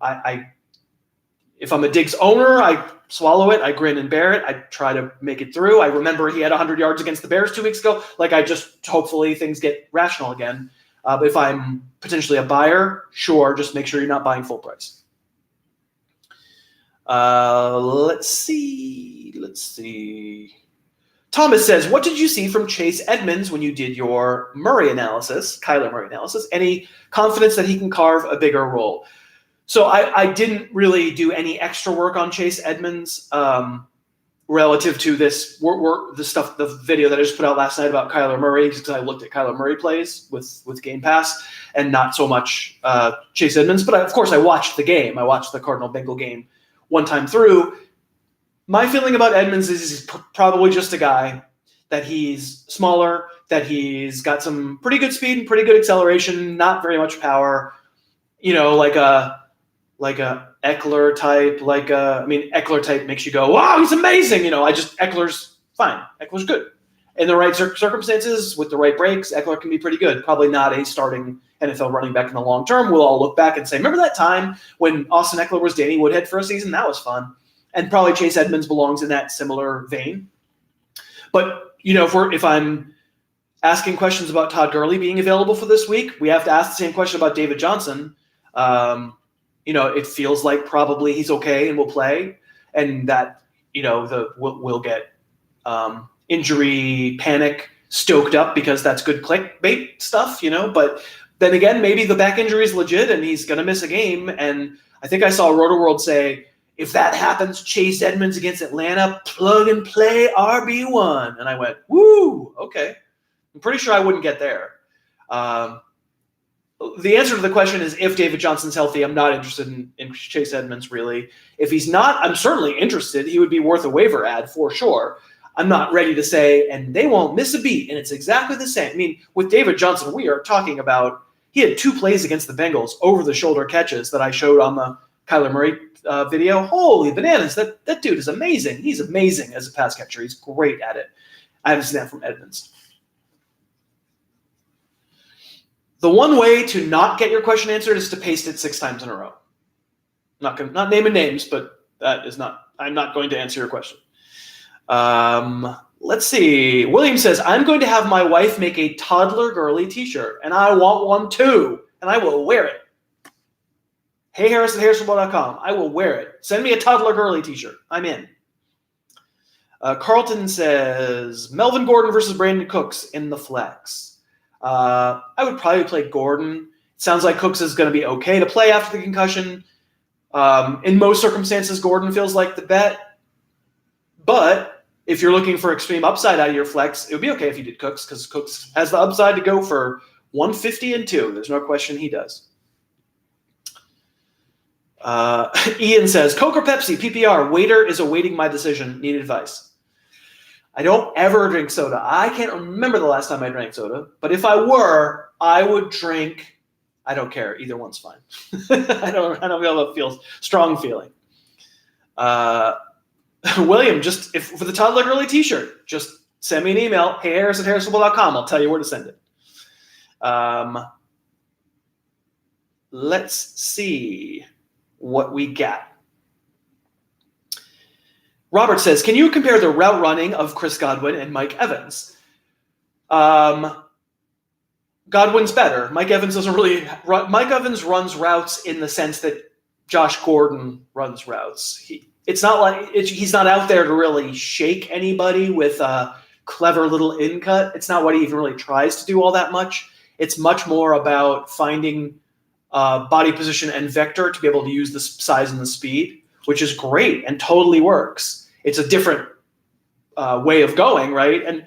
if I'm a Diggs owner, I swallow it. I grin and bear it. I try to make it through. I remember he had 100 yards against the Bears 2 weeks ago. I just hopefully things get rational again. But if I'm potentially a buyer, sure, just make sure you're not buying full price. Let's see. Thomas says, what did you see from Chase Edmonds when you did your Kyler Murray analysis? Any confidence that he can carve a bigger role? So I didn't really do any extra work on Chase Edmonds relative to the video that I just put out last night about Kyler Murray, because I looked at Kyler Murray plays with Game Pass and not so much Chase Edmonds. But of course I watched the game. I watched the Cardinal-Bengal game one time through. My feeling about Edmonds is he's probably just a guy that he's smaller, that he's got some pretty good speed and pretty good acceleration, not very much power, like a Eckler type, Eckler type makes you go, wow, he's amazing. Eckler's fine. Eckler's good. In the right circumstances, with the right breaks, Eckler can be pretty good. Probably not a starting NFL running back in the long term. We'll all look back and say, remember that time when Austin Eckler was Danny Woodhead for a season? That was fun. And probably Chase Edmonds belongs in that similar vein. But, if I'm asking questions about Todd Gurley being available for this week, we have to ask the same question about David Johnson. It feels like probably he's okay and will play, and that we'll get injury panic stoked up because that's good clickbait stuff, But then again, maybe the back injury is legit and he's going to miss a game. And I think I saw Rotoworld say, if that happens, Chase Edmonds against Atlanta, plug and play RB1. And I went, woo, okay. I'm pretty sure I wouldn't get there. The answer to the question is if David Johnson's healthy, I'm not interested in Chase Edmonds, really. If he's not, I'm certainly interested. He would be worth a waiver ad for sure. I'm not ready to say, and they won't miss a beat, and it's exactly the same. I mean, with David Johnson, we are talking about he had 2 plays against the Bengals over-the-shoulder catches that I showed on the Kyler Murray video. Holy bananas, that dude is amazing. He's amazing as a pass catcher. He's great at it. I haven't seen that from Edmonds. The one way to not get your question answered is to paste it 6 times in a row. Not naming names, but I'm not going to answer your question. Let's see. William says, I'm going to have my wife make a Toddler Gurley t-shirt, and I want one too, and I will wear it. Hey, Harris at harrisfootball.com. I will wear it. Send me a Toddler Gurley t-shirt. I'm in. Carlton says, Melvin Gordon versus Brandon Cooks in the flex. I would probably play Gordon. It sounds like Cooks is going to be okay to play after the concussion. In most circumstances, Gordon feels like the bet. But if you're looking for extreme upside out of your flex, it would be okay if you did Cooks because Cooks has the upside to go for 150 and 2. There's no question he does. Ian says, Coke or Pepsi, PPR, waiter is awaiting my decision. Need advice. I don't ever drink soda. I can't remember the last time I drank soda. But if I were, I would drink. I don't care. Either one's fine. I don't feel strong feeling. William, for the Toddler Gurley t-shirt, just send me an email. Hey, Harris at harrisfootball.com. I'll tell you where to send it. Let's see what we got. Robert says, can you compare the route running of Chris Godwin and Mike Evans? Godwin's better. Mike Evans doesn't really run. Mike Evans runs routes in the sense that Josh Gordon runs routes. He's not out there to really shake anybody with a clever little in cut. It's not what he even really tries to do all that much. It's much more about finding body position and vector to be able to use the size and the speed, which is great and totally works. It's a different way of going, right? And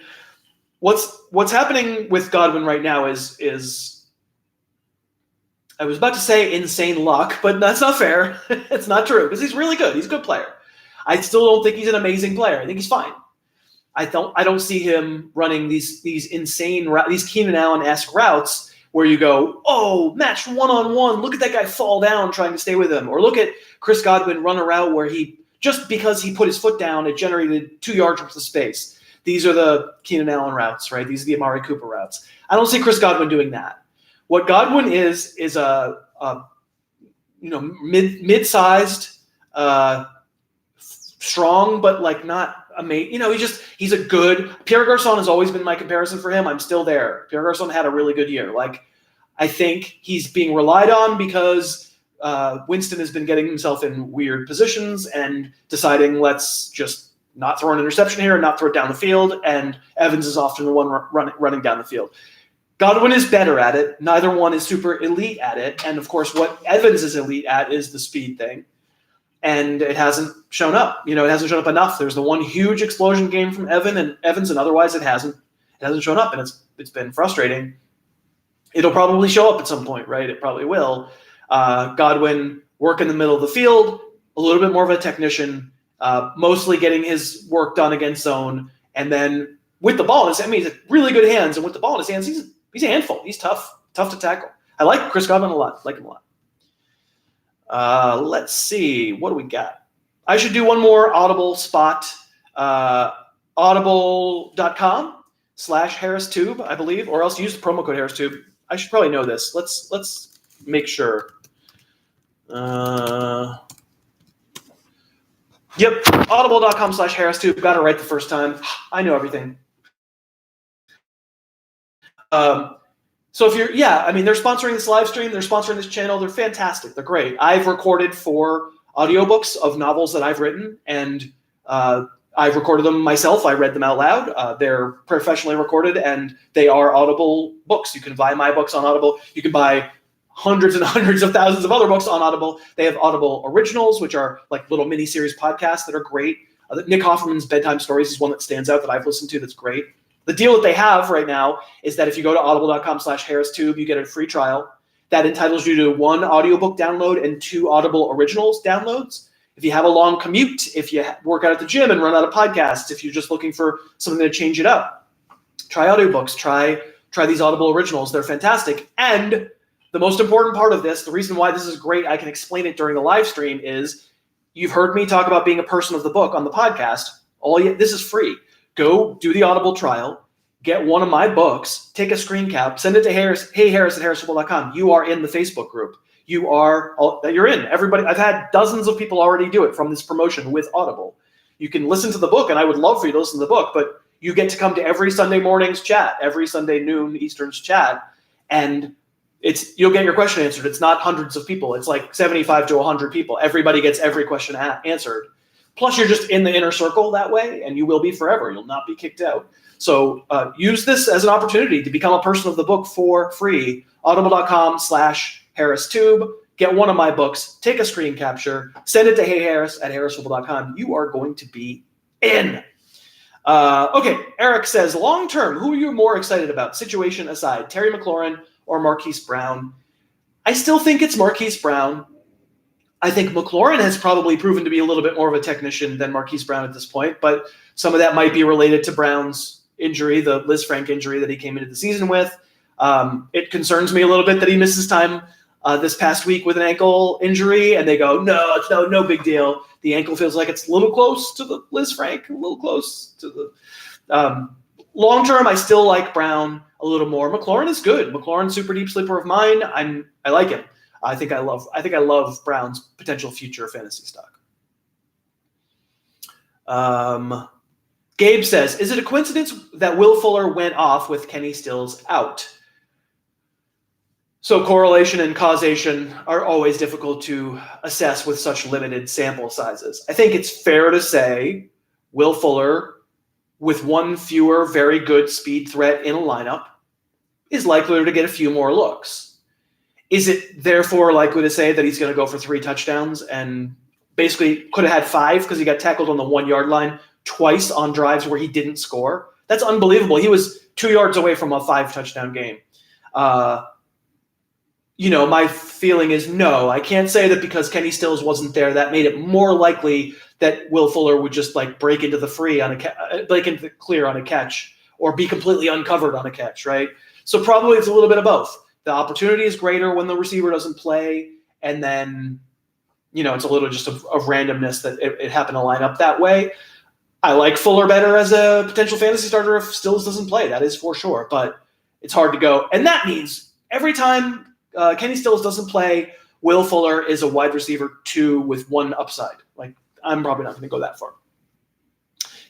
what's happening with Godwin right now is I was about to say insane luck, but that's not fair. It's not true because he's really good. He's a good player. I still don't think he's an amazing player. I think he's fine. I don't see him running these insane these Keenan Allen-esque routes where you go, oh, match one-on-one. Look at that guy fall down trying to stay with him. Or look at Chris Godwin run a route where just because he put his foot down, it generated 2 yards worth of space. These are the Keenan Allen routes, right? These are the Amari Cooper routes. I don't see Chris Godwin doing that. What Godwin is a mid-sized, strong, but like not amazing. He's a good. Pierre Garçon has always been my comparison for him. I'm still there. Pierre Garçon had a really good year. I think he's being relied on because Winston has been getting himself in weird positions and deciding let's just not throw an interception here and not throw it down the field. And Evans is often the one running down the field. Godwin is better at it. Neither one is super elite at it. And of course, what Evans is elite at is the speed thing. And it hasn't shown up. It hasn't shown up enough. There's the one huge explosion game from Evans, and otherwise it hasn't shown up, and it's been frustrating. It'll probably show up at some point, right? It probably will. Godwin work in the middle of the field, a little bit more of a technician, mostly getting his work done against zone, and then with the ball in his hands, he's really good hands, and with the ball in his hands, he's a handful. He's tough to tackle. I like Chris Godwin a lot. Like him a lot. Let's see. What do we got? I should do one more Audible spot. Audible.com/HarrisTube, I believe, or else use the promo code HarrisTube. I should probably know this. Let's make sure. Yep, audible.com/HarrisTube. Got it right the first time. I know everything. So if you're, I mean, they're sponsoring this live stream. They're sponsoring this channel. They're fantastic. They're great. I've recorded 4 audiobooks of novels that I've written, and I've recorded them myself. I read them out loud. They're professionally recorded, and they are Audible books. You can buy my books on Audible. You can buy hundreds and hundreds of thousands of other books on Audible. They have Audible originals, which are like little mini-series podcasts that are great. Nick Hoffman's Bedtime Stories is one that stands out that I've listened to that's great. The deal that they have right now is that if you go to audible.com/HarrisTube, you get a free trial that entitles you to 1 audiobook download and 2 Audible originals downloads. If you have a long commute, if you work out at the gym and run out of podcasts, if you're just looking for something to change it up, try audiobooks, try these Audible originals. They're fantastic. And the most important part of this, the reason why this is great, I can explain it during the live stream, is you've heard me talk about being a person of the book on the podcast. This is free. Go do the Audible trial, get one of my books, take a screen cap, send it to Harris, heyharris@harrisfootball.com. You are in the Facebook group. You're in. Everybody, I've had dozens of people already do it from this promotion with Audible. You can listen to the book, and I would love for you to listen to the book, but you get to come to every Sunday morning's chat, every Sunday noon Eastern's chat, and you'll get your question answered. It's not hundreds of people. It's like 75 to 100 people. Everybody gets every question answered. Plus, you're just in the inner circle that way, and you will be forever. You'll not be kicked out. So use this as an opportunity to become a person of the book for free. Audible.com/HarrisTube. Get one of my books. Take a screen capture. Send it to heyharris@harrisfootball.com. You are going to be in. Okay, Eric says, long term, who are you more excited about? Situation aside, Terry McLaurin or Marquise Brown? I still think it's Marquise Brown. I think McLaurin has probably proven to be a little bit more of a technician than Marquise Brown at this point, but some of that might be related to Brown's injury, the Liz Frank injury that he came into the season with. It concerns me a little bit that he misses time this past week with an ankle injury, and they go, no, it's no big deal. The ankle feels like it's a little close to the Liz Frank, a little close to the long term. I still like Brown a little more. McLaurin is good. McLaurin's super deep sleeper of mine. I like him. I think I love Brown's potential future fantasy stock. Gabe says, is it a coincidence that Will Fuller went off with Kenny Stills out? So correlation and causation are always difficult to assess with such limited sample sizes. I think it's fair to say Will Fuller, with one fewer very good speed threat in a lineup, is likely to get a few more looks. Is it therefore likely to say that he's going to go for 3 touchdowns and basically could have had 5 because he got tackled on the 1-yard line twice on drives where he didn't score? That's unbelievable. He was 2 yards away from a 5-touchdown game. My feeling is no. I can't say that because Kenny Stills wasn't there, that made it more likely that Will Fuller would just break into the clear on a catch or be completely uncovered on a catch, right? So probably it's a little bit of both. The opportunity is greater when the receiver doesn't play, and then, it's a little just of randomness that it happened to line up that way. I like Fuller better as a potential fantasy starter if Stills doesn't play. That is for sure, but it's hard to go. And that means every time Kenny Stills doesn't play, Will Fuller is a wide receiver 2 with 1 upside. I'm probably not going to go that far.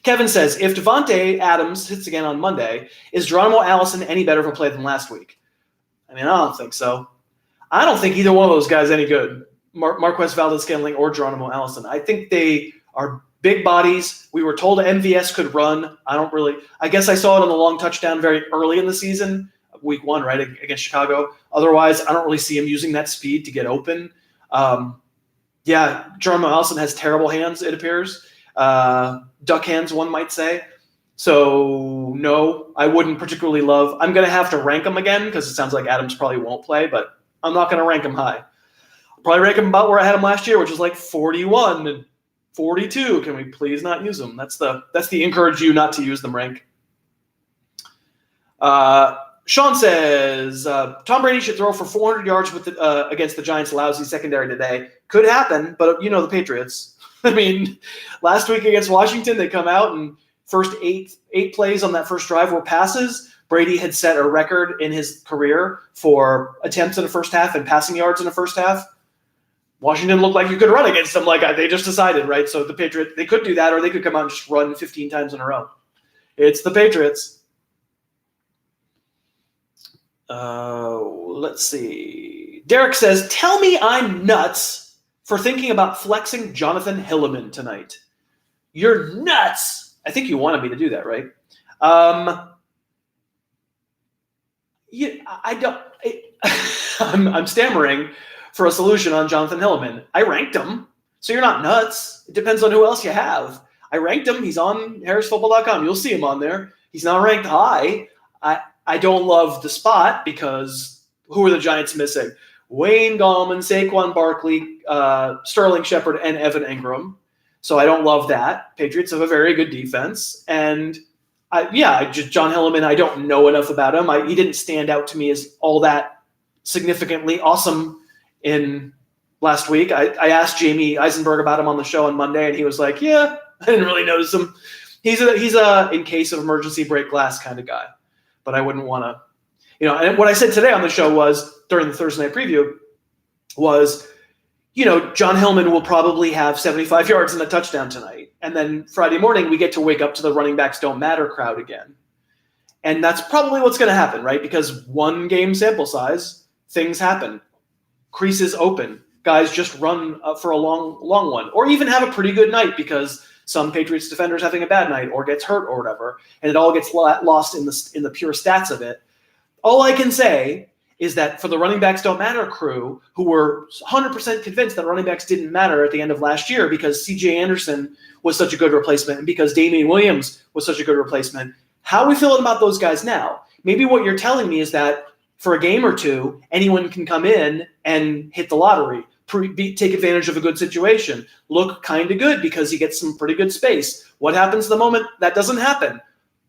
Kevin says, if Devontae Adams hits again on Monday, is Geronimo Allison any better of a play than last week? I don't think so. I don't think either one of those guys any good, Marquez Valdez-Scantling or Geronimo Allison. I think they are big bodies. We were told MVS could run. I guess I saw it on the long touchdown very early in the season, week 1, right, against Chicago. Otherwise, I don't really see him using that speed to get open. Geronimo Allison has terrible hands, it appears. Duck hands, one might say. So, no, I wouldn't particularly love. I'm going to have to rank him again because it sounds like Adams probably won't play, but I'm not going to rank him high. I'll probably rank him about where I had him last year, which was 41 and 42. Can we please not use them? That's the encourage you not to use them rank. Sean says, Tom Brady should throw for 400 yards against the Giants' lousy secondary today. Could happen, but the Patriots. Last week against Washington, they come out and first eight plays on that first drive were passes. Brady had set a record in his career for attempts in the first half and passing yards in the first half. Washington looked like you could run against them like they just decided, right? So the Patriots, they could do that, or they could come out and just run 15 times in a row. It's the Patriots. Let's see. Derek says, tell me I'm nuts for thinking about flexing Jonathan Hillman tonight. You're nuts. I think you wanted me to do that, right? I'm stammering for a solution on Jonathan Hillman. I ranked him, so you're not nuts. It depends on who else you have. I ranked him. He's on harrisfootball.com. You'll see him on there. He's not ranked high. I don't love the spot because who are the Giants missing? Wayne Gallman, Saquon Barkley, Sterling Shepard, and Evan Engram. So I don't love that. Patriots have a very good defense. And John Hillman, I don't know enough about him. He didn't stand out to me as all that significantly awesome in last week. I asked Jamie Eisenberg about him on the show on Monday, and he was like, yeah, I didn't really notice him. He's a in case of emergency break glass kind of guy. But I wouldn't want to, and what I said today on the show was, during the Thursday night preview, was, John Hillman will probably have 75 yards and a touchdown tonight. And then Friday morning, we get to wake up to the running backs don't matter crowd again. And that's probably what's going to happen, right? Because one game sample size, things happen. Creases open. Guys just run for a long one. Or even have a pretty good night because some Patriots defender's having a bad night or gets hurt or whatever. And it all gets lost in the pure stats of it. All I can say is that for the running backs don't matter crew, who were 100% convinced that running backs didn't matter at the end of last year because C.J. Anderson was such a good replacement and because Damian Williams was such a good replacement, how are we feeling about those guys now? Maybe what you're telling me is that for a game or two, anyone can come in and hit the lottery, take advantage of a good situation, look kind of good because he gets some pretty good space. What happens the moment that doesn't happen?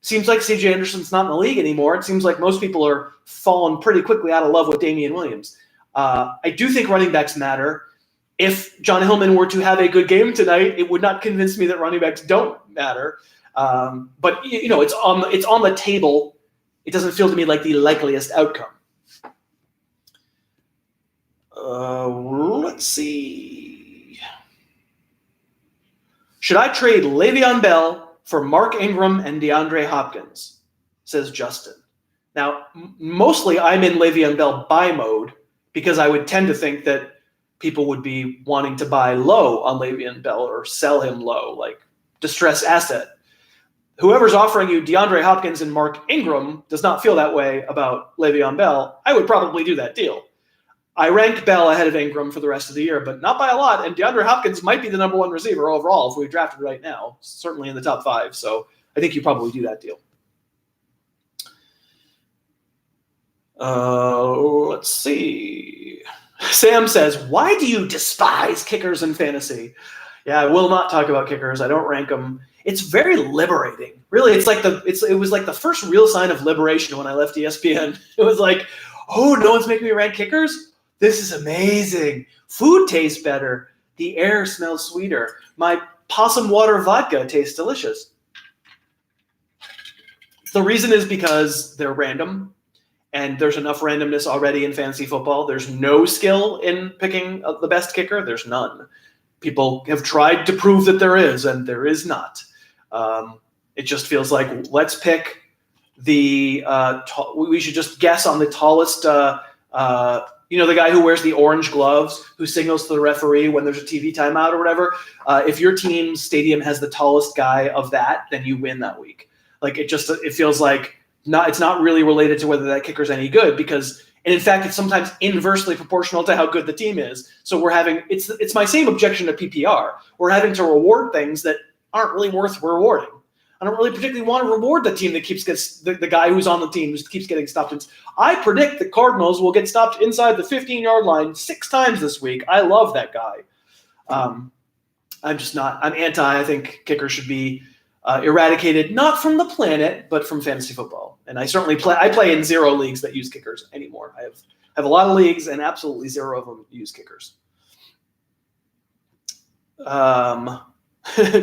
Seems like C.J. Anderson's not in the league anymore. It seems like most people are falling pretty quickly out of love with Damian Williams. I do think running backs matter. If John Hillman were to have a good game tonight, it would not convince me that running backs don't matter. But it's on the table. It doesn't feel to me like the likeliest outcome. Let's see. Should I trade Le'Veon Bell for Mark Ingram and DeAndre Hopkins, says Justin. Now, mostly I'm in Le'Veon Bell buy mode because I would tend to think that people would be wanting to buy low on Le'Veon Bell or sell him low, like distress asset. Whoever's offering you DeAndre Hopkins and Mark Ingram does not feel that way about Le'Veon Bell. I would probably do that deal. I rank Bell ahead of Ingram for the rest of the year, but not by a lot. And DeAndre Hopkins might be the number one receiver overall if we drafted right now, certainly in the top 5. So I think you probably do that deal. Let's see. Sam says, why do you despise kickers in fantasy? Yeah, I will not talk about kickers. I don't rank them. It's very liberating. Really, it was like the first real sign of liberation when I left ESPN. It was like, oh, no one's making me rank kickers? This is amazing. Food tastes better. The air smells sweeter. My Possum water vodka tastes delicious. The reason is because they're random, and there's enough randomness already in fantasy football. There's no skill in picking the best kicker. There's none. People have tried to prove that there is, and there is not. It just feels like let's pick we should just guess on the tallest the guy who wears the orange gloves, who signals to the referee when there's a TV timeout or whatever. If your team's stadium has the tallest guy of that, then you win that week. Like it feels like it's not really related to whether that kicker's any good and in fact, it's sometimes inversely proportional to how good the team is. So it's my same objection to PPR. We're having to reward things that aren't really worth rewarding. I don't really particularly want to reward the team that keeps the guy who's on the team who keeps getting stopped. I predict the Cardinals will get stopped inside the 15-yard line 6 times this week. I love that guy. I'm anti. I think kickers should be eradicated, not from the planet, but from fantasy football. And I certainly play in 0 leagues that use kickers anymore. I have a lot of leagues, and absolutely 0 of them use kickers.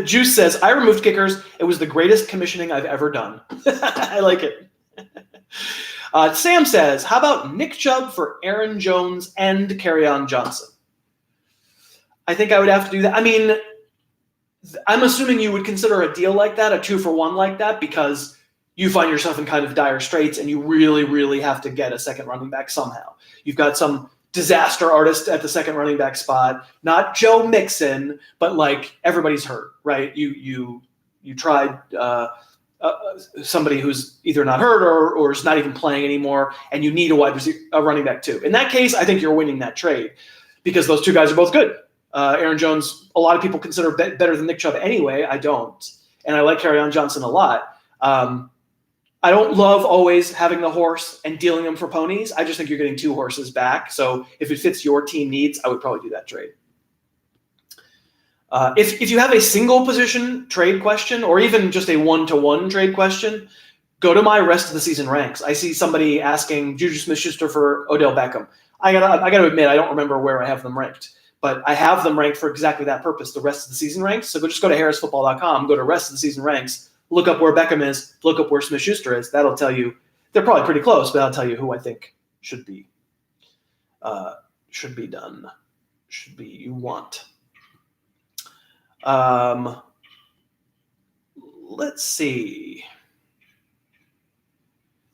Juice says, I removed kickers. It was the greatest commissioning I've ever done. I like it. Sam says, how about Nick Chubb for Aaron Jones and Kerryon Johnson? I think I would have to do that. I mean, I'm assuming you would consider a deal like that, a 2-for-1 like that, because you find yourself in kind of dire straits and you really, really have to get a second running back somehow. You've got some disaster artist at the second running back spot, not Joe Mixon, but like everybody's hurt, right? You tried somebody who's either not hurt or is not even playing anymore, and you need a running back too. In that case, I think you're winning that trade because those two guys are both good. Aaron Jones, a lot of people consider better than Nick Chubb anyway. I don't. And I like Kerryon Johnson a lot. I don't love always having the horse and dealing them for ponies. I just think you're getting two horses back. So if it fits your team needs, I would probably do that trade. If you have a single position trade question or even just a one-to-one trade question, go to my rest of the season ranks. I see somebody asking Juju Smith-Schuster for Odell Beckham. I gotta admit, I don't remember where I have them ranked, but I have them ranked for exactly that purpose, the rest of the season ranks. So just go to harrisfootball.com, go to rest of the season ranks, look up where Beckham is, look up where Smith-Schuster is. That'll tell you, they're probably pretty close, but that'll tell you who I think should be done, you want. Let's see.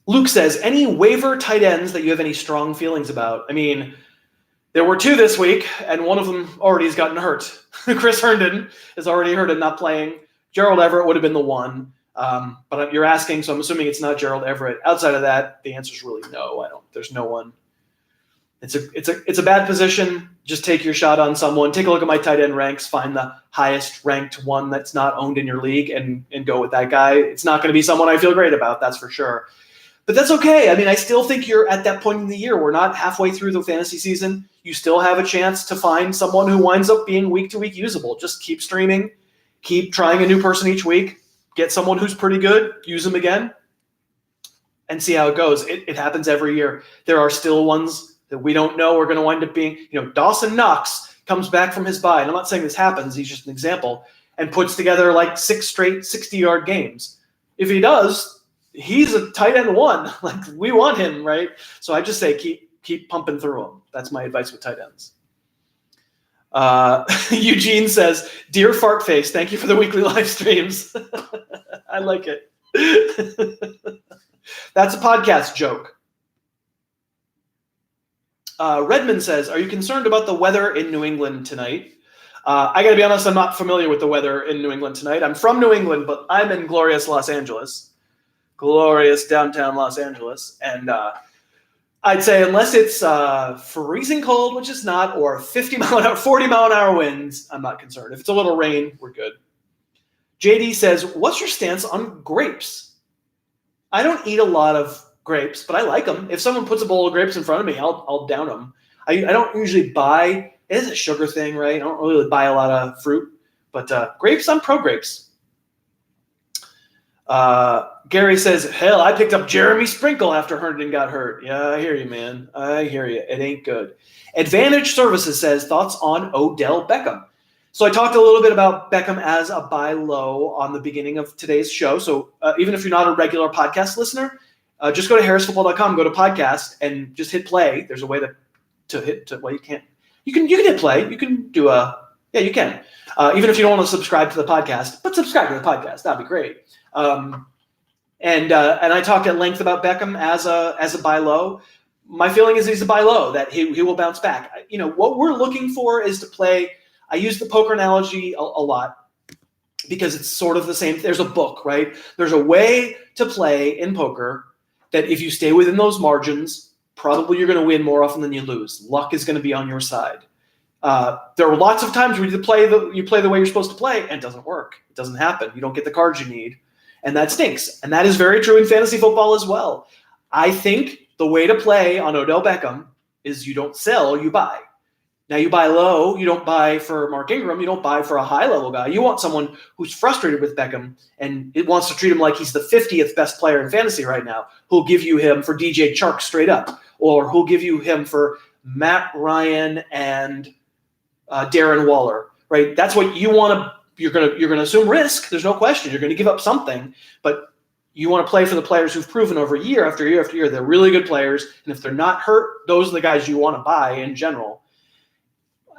Luke says, any waiver tight ends that you have any strong feelings about? I mean, there were two this week, and one of them already has gotten hurt. Chris Herndon is already hurt and not playing. Gerald Everett would have been the one. But you're asking, so I'm assuming it's not Gerald Everett. Outside of that, the answer is really no. There's no one. It's a bad position. Just take your shot on someone. Take a look at my tight end ranks. Find the highest ranked one that's not owned in your league and go with that guy. It's not going to be someone I feel great about, that's for sure. But that's okay. I mean, I still think you're at that point in the year. We're not halfway through the fantasy season. You still have a chance to find someone who winds up being week to week usable. Just keep streaming. Keep trying a new person each week. Get someone who's pretty good. Use them again. And see how it goes. It happens every year. There are still ones that we don't know are going to wind up being, Dawson Knox comes back from his bye. And I'm not saying this happens. He's just an example. And puts together like 6 straight 60-yard games. If he does, he's a tight end one. Like, we want him, right? So I just say keep pumping through him. That's my advice with tight ends. Eugene says, "Dear Fartface, thank you for the weekly live streams." I like it. That's a podcast joke. Redmond says, "Are you concerned about the weather in New England tonight?" I got to be honest, I'm not familiar with the weather in New England tonight. I'm from New England, but I'm in glorious Los Angeles. Glorious downtown Los Angeles. And I'd say unless it's freezing cold, which is not, or 40 mile an hour winds, I'm not concerned. If it's a little rain, we're good. JD says, "What's your stance on grapes?" I don't eat a lot of grapes, but I like them. If someone puts a bowl of grapes in front of me, I'll down them. I don't usually buy. It is a sugar thing, right? I don't really buy a lot of fruit, but grapes, I'm pro grapes. Gary says, "Hell, I picked up Jeremy Sprinkle after Herndon got hurt." Yeah, I hear you, man. I hear you. It ain't good. Advantage Services says, "Thoughts on Odell Beckham?" So I talked a little bit about Beckham as a buy low on the beginning of today's show. So even if you're not a regular podcast listener, just go to harrisfootball.com, go to podcast, and just hit play. There's a way to hit. Well, you can't. You can hit play. You can do you can. Even if you don't want to subscribe to the podcast, but subscribe to the podcast. That'd be great. And I talked at length about Beckham as a buy low. My feeling is he's a buy low, that he will bounce back. What we're looking for is to play. I use the poker analogy a lot because it's sort of the same. There's a book, right? There's a way to play in poker that if you stay within those margins, probably you're going to win more often than you lose. Luck is going to be on your side. There are lots of times where you play the way you're supposed to play and it doesn't work. It doesn't happen. You don't get the cards you need. And that stinks. And that is very true in fantasy football as well. I think the way to play on Odell Beckham is you don't sell, you buy. Now you buy low, you don't buy for Mark Ingram, you don't buy for a high-level guy. You want someone who's frustrated with Beckham and it wants to treat him like he's the 50th best player in fantasy right now, who'll give you him for DJ Chark straight up, or who'll give you him for Matt Ryan and Darren Waller, right? That's what you want to. You're gonna assume risk. There's no question. You're gonna give up something, but You want to play for the players who've proven over year after year after year they're really good players, and if they're not hurt, those are the guys you want to buy in general.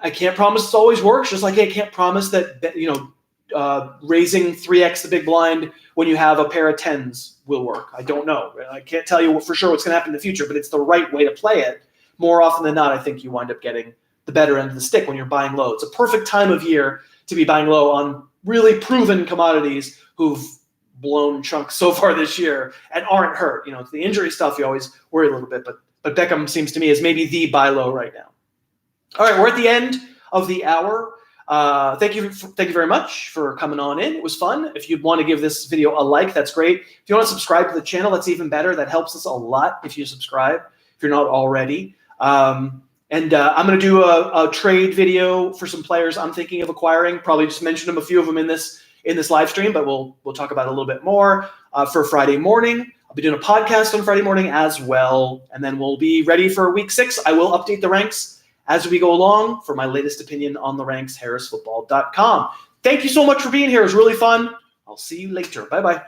I can't promise it always works, just like I can't promise that raising 3x the big blind when you have a pair of 10s will work. I don't know. I can't tell you for sure what's going to happen in the future, but it's the right way to play it. More often than not, I think you wind up getting the better end of the stick when you're buying low. It's a perfect time of year to be buying low on really proven commodities who've blown chunks so far this year and aren't hurt. It's the injury stuff you always worry a little bit, but Beckham seems to me is maybe the buy low right now. All right, we're at the end of the hour. Thank you very much for coming on in. It was fun. If you want to give this video a like, that's great. If you want to subscribe to the channel, that's even better. That helps us a lot if you subscribe, if you're not already. I'm going to do a trade video for some players I'm thinking of acquiring. Probably just mention a few of them in this live stream, but we'll talk about it a little bit more for Friday morning. I'll be doing a podcast on Friday morning as well, and then we'll be ready for week 6. I will update the ranks as we go along. For my latest opinion on the ranks, harrisfootball.com. Thank you so much for being here. It was really fun. I'll see you later. Bye-bye.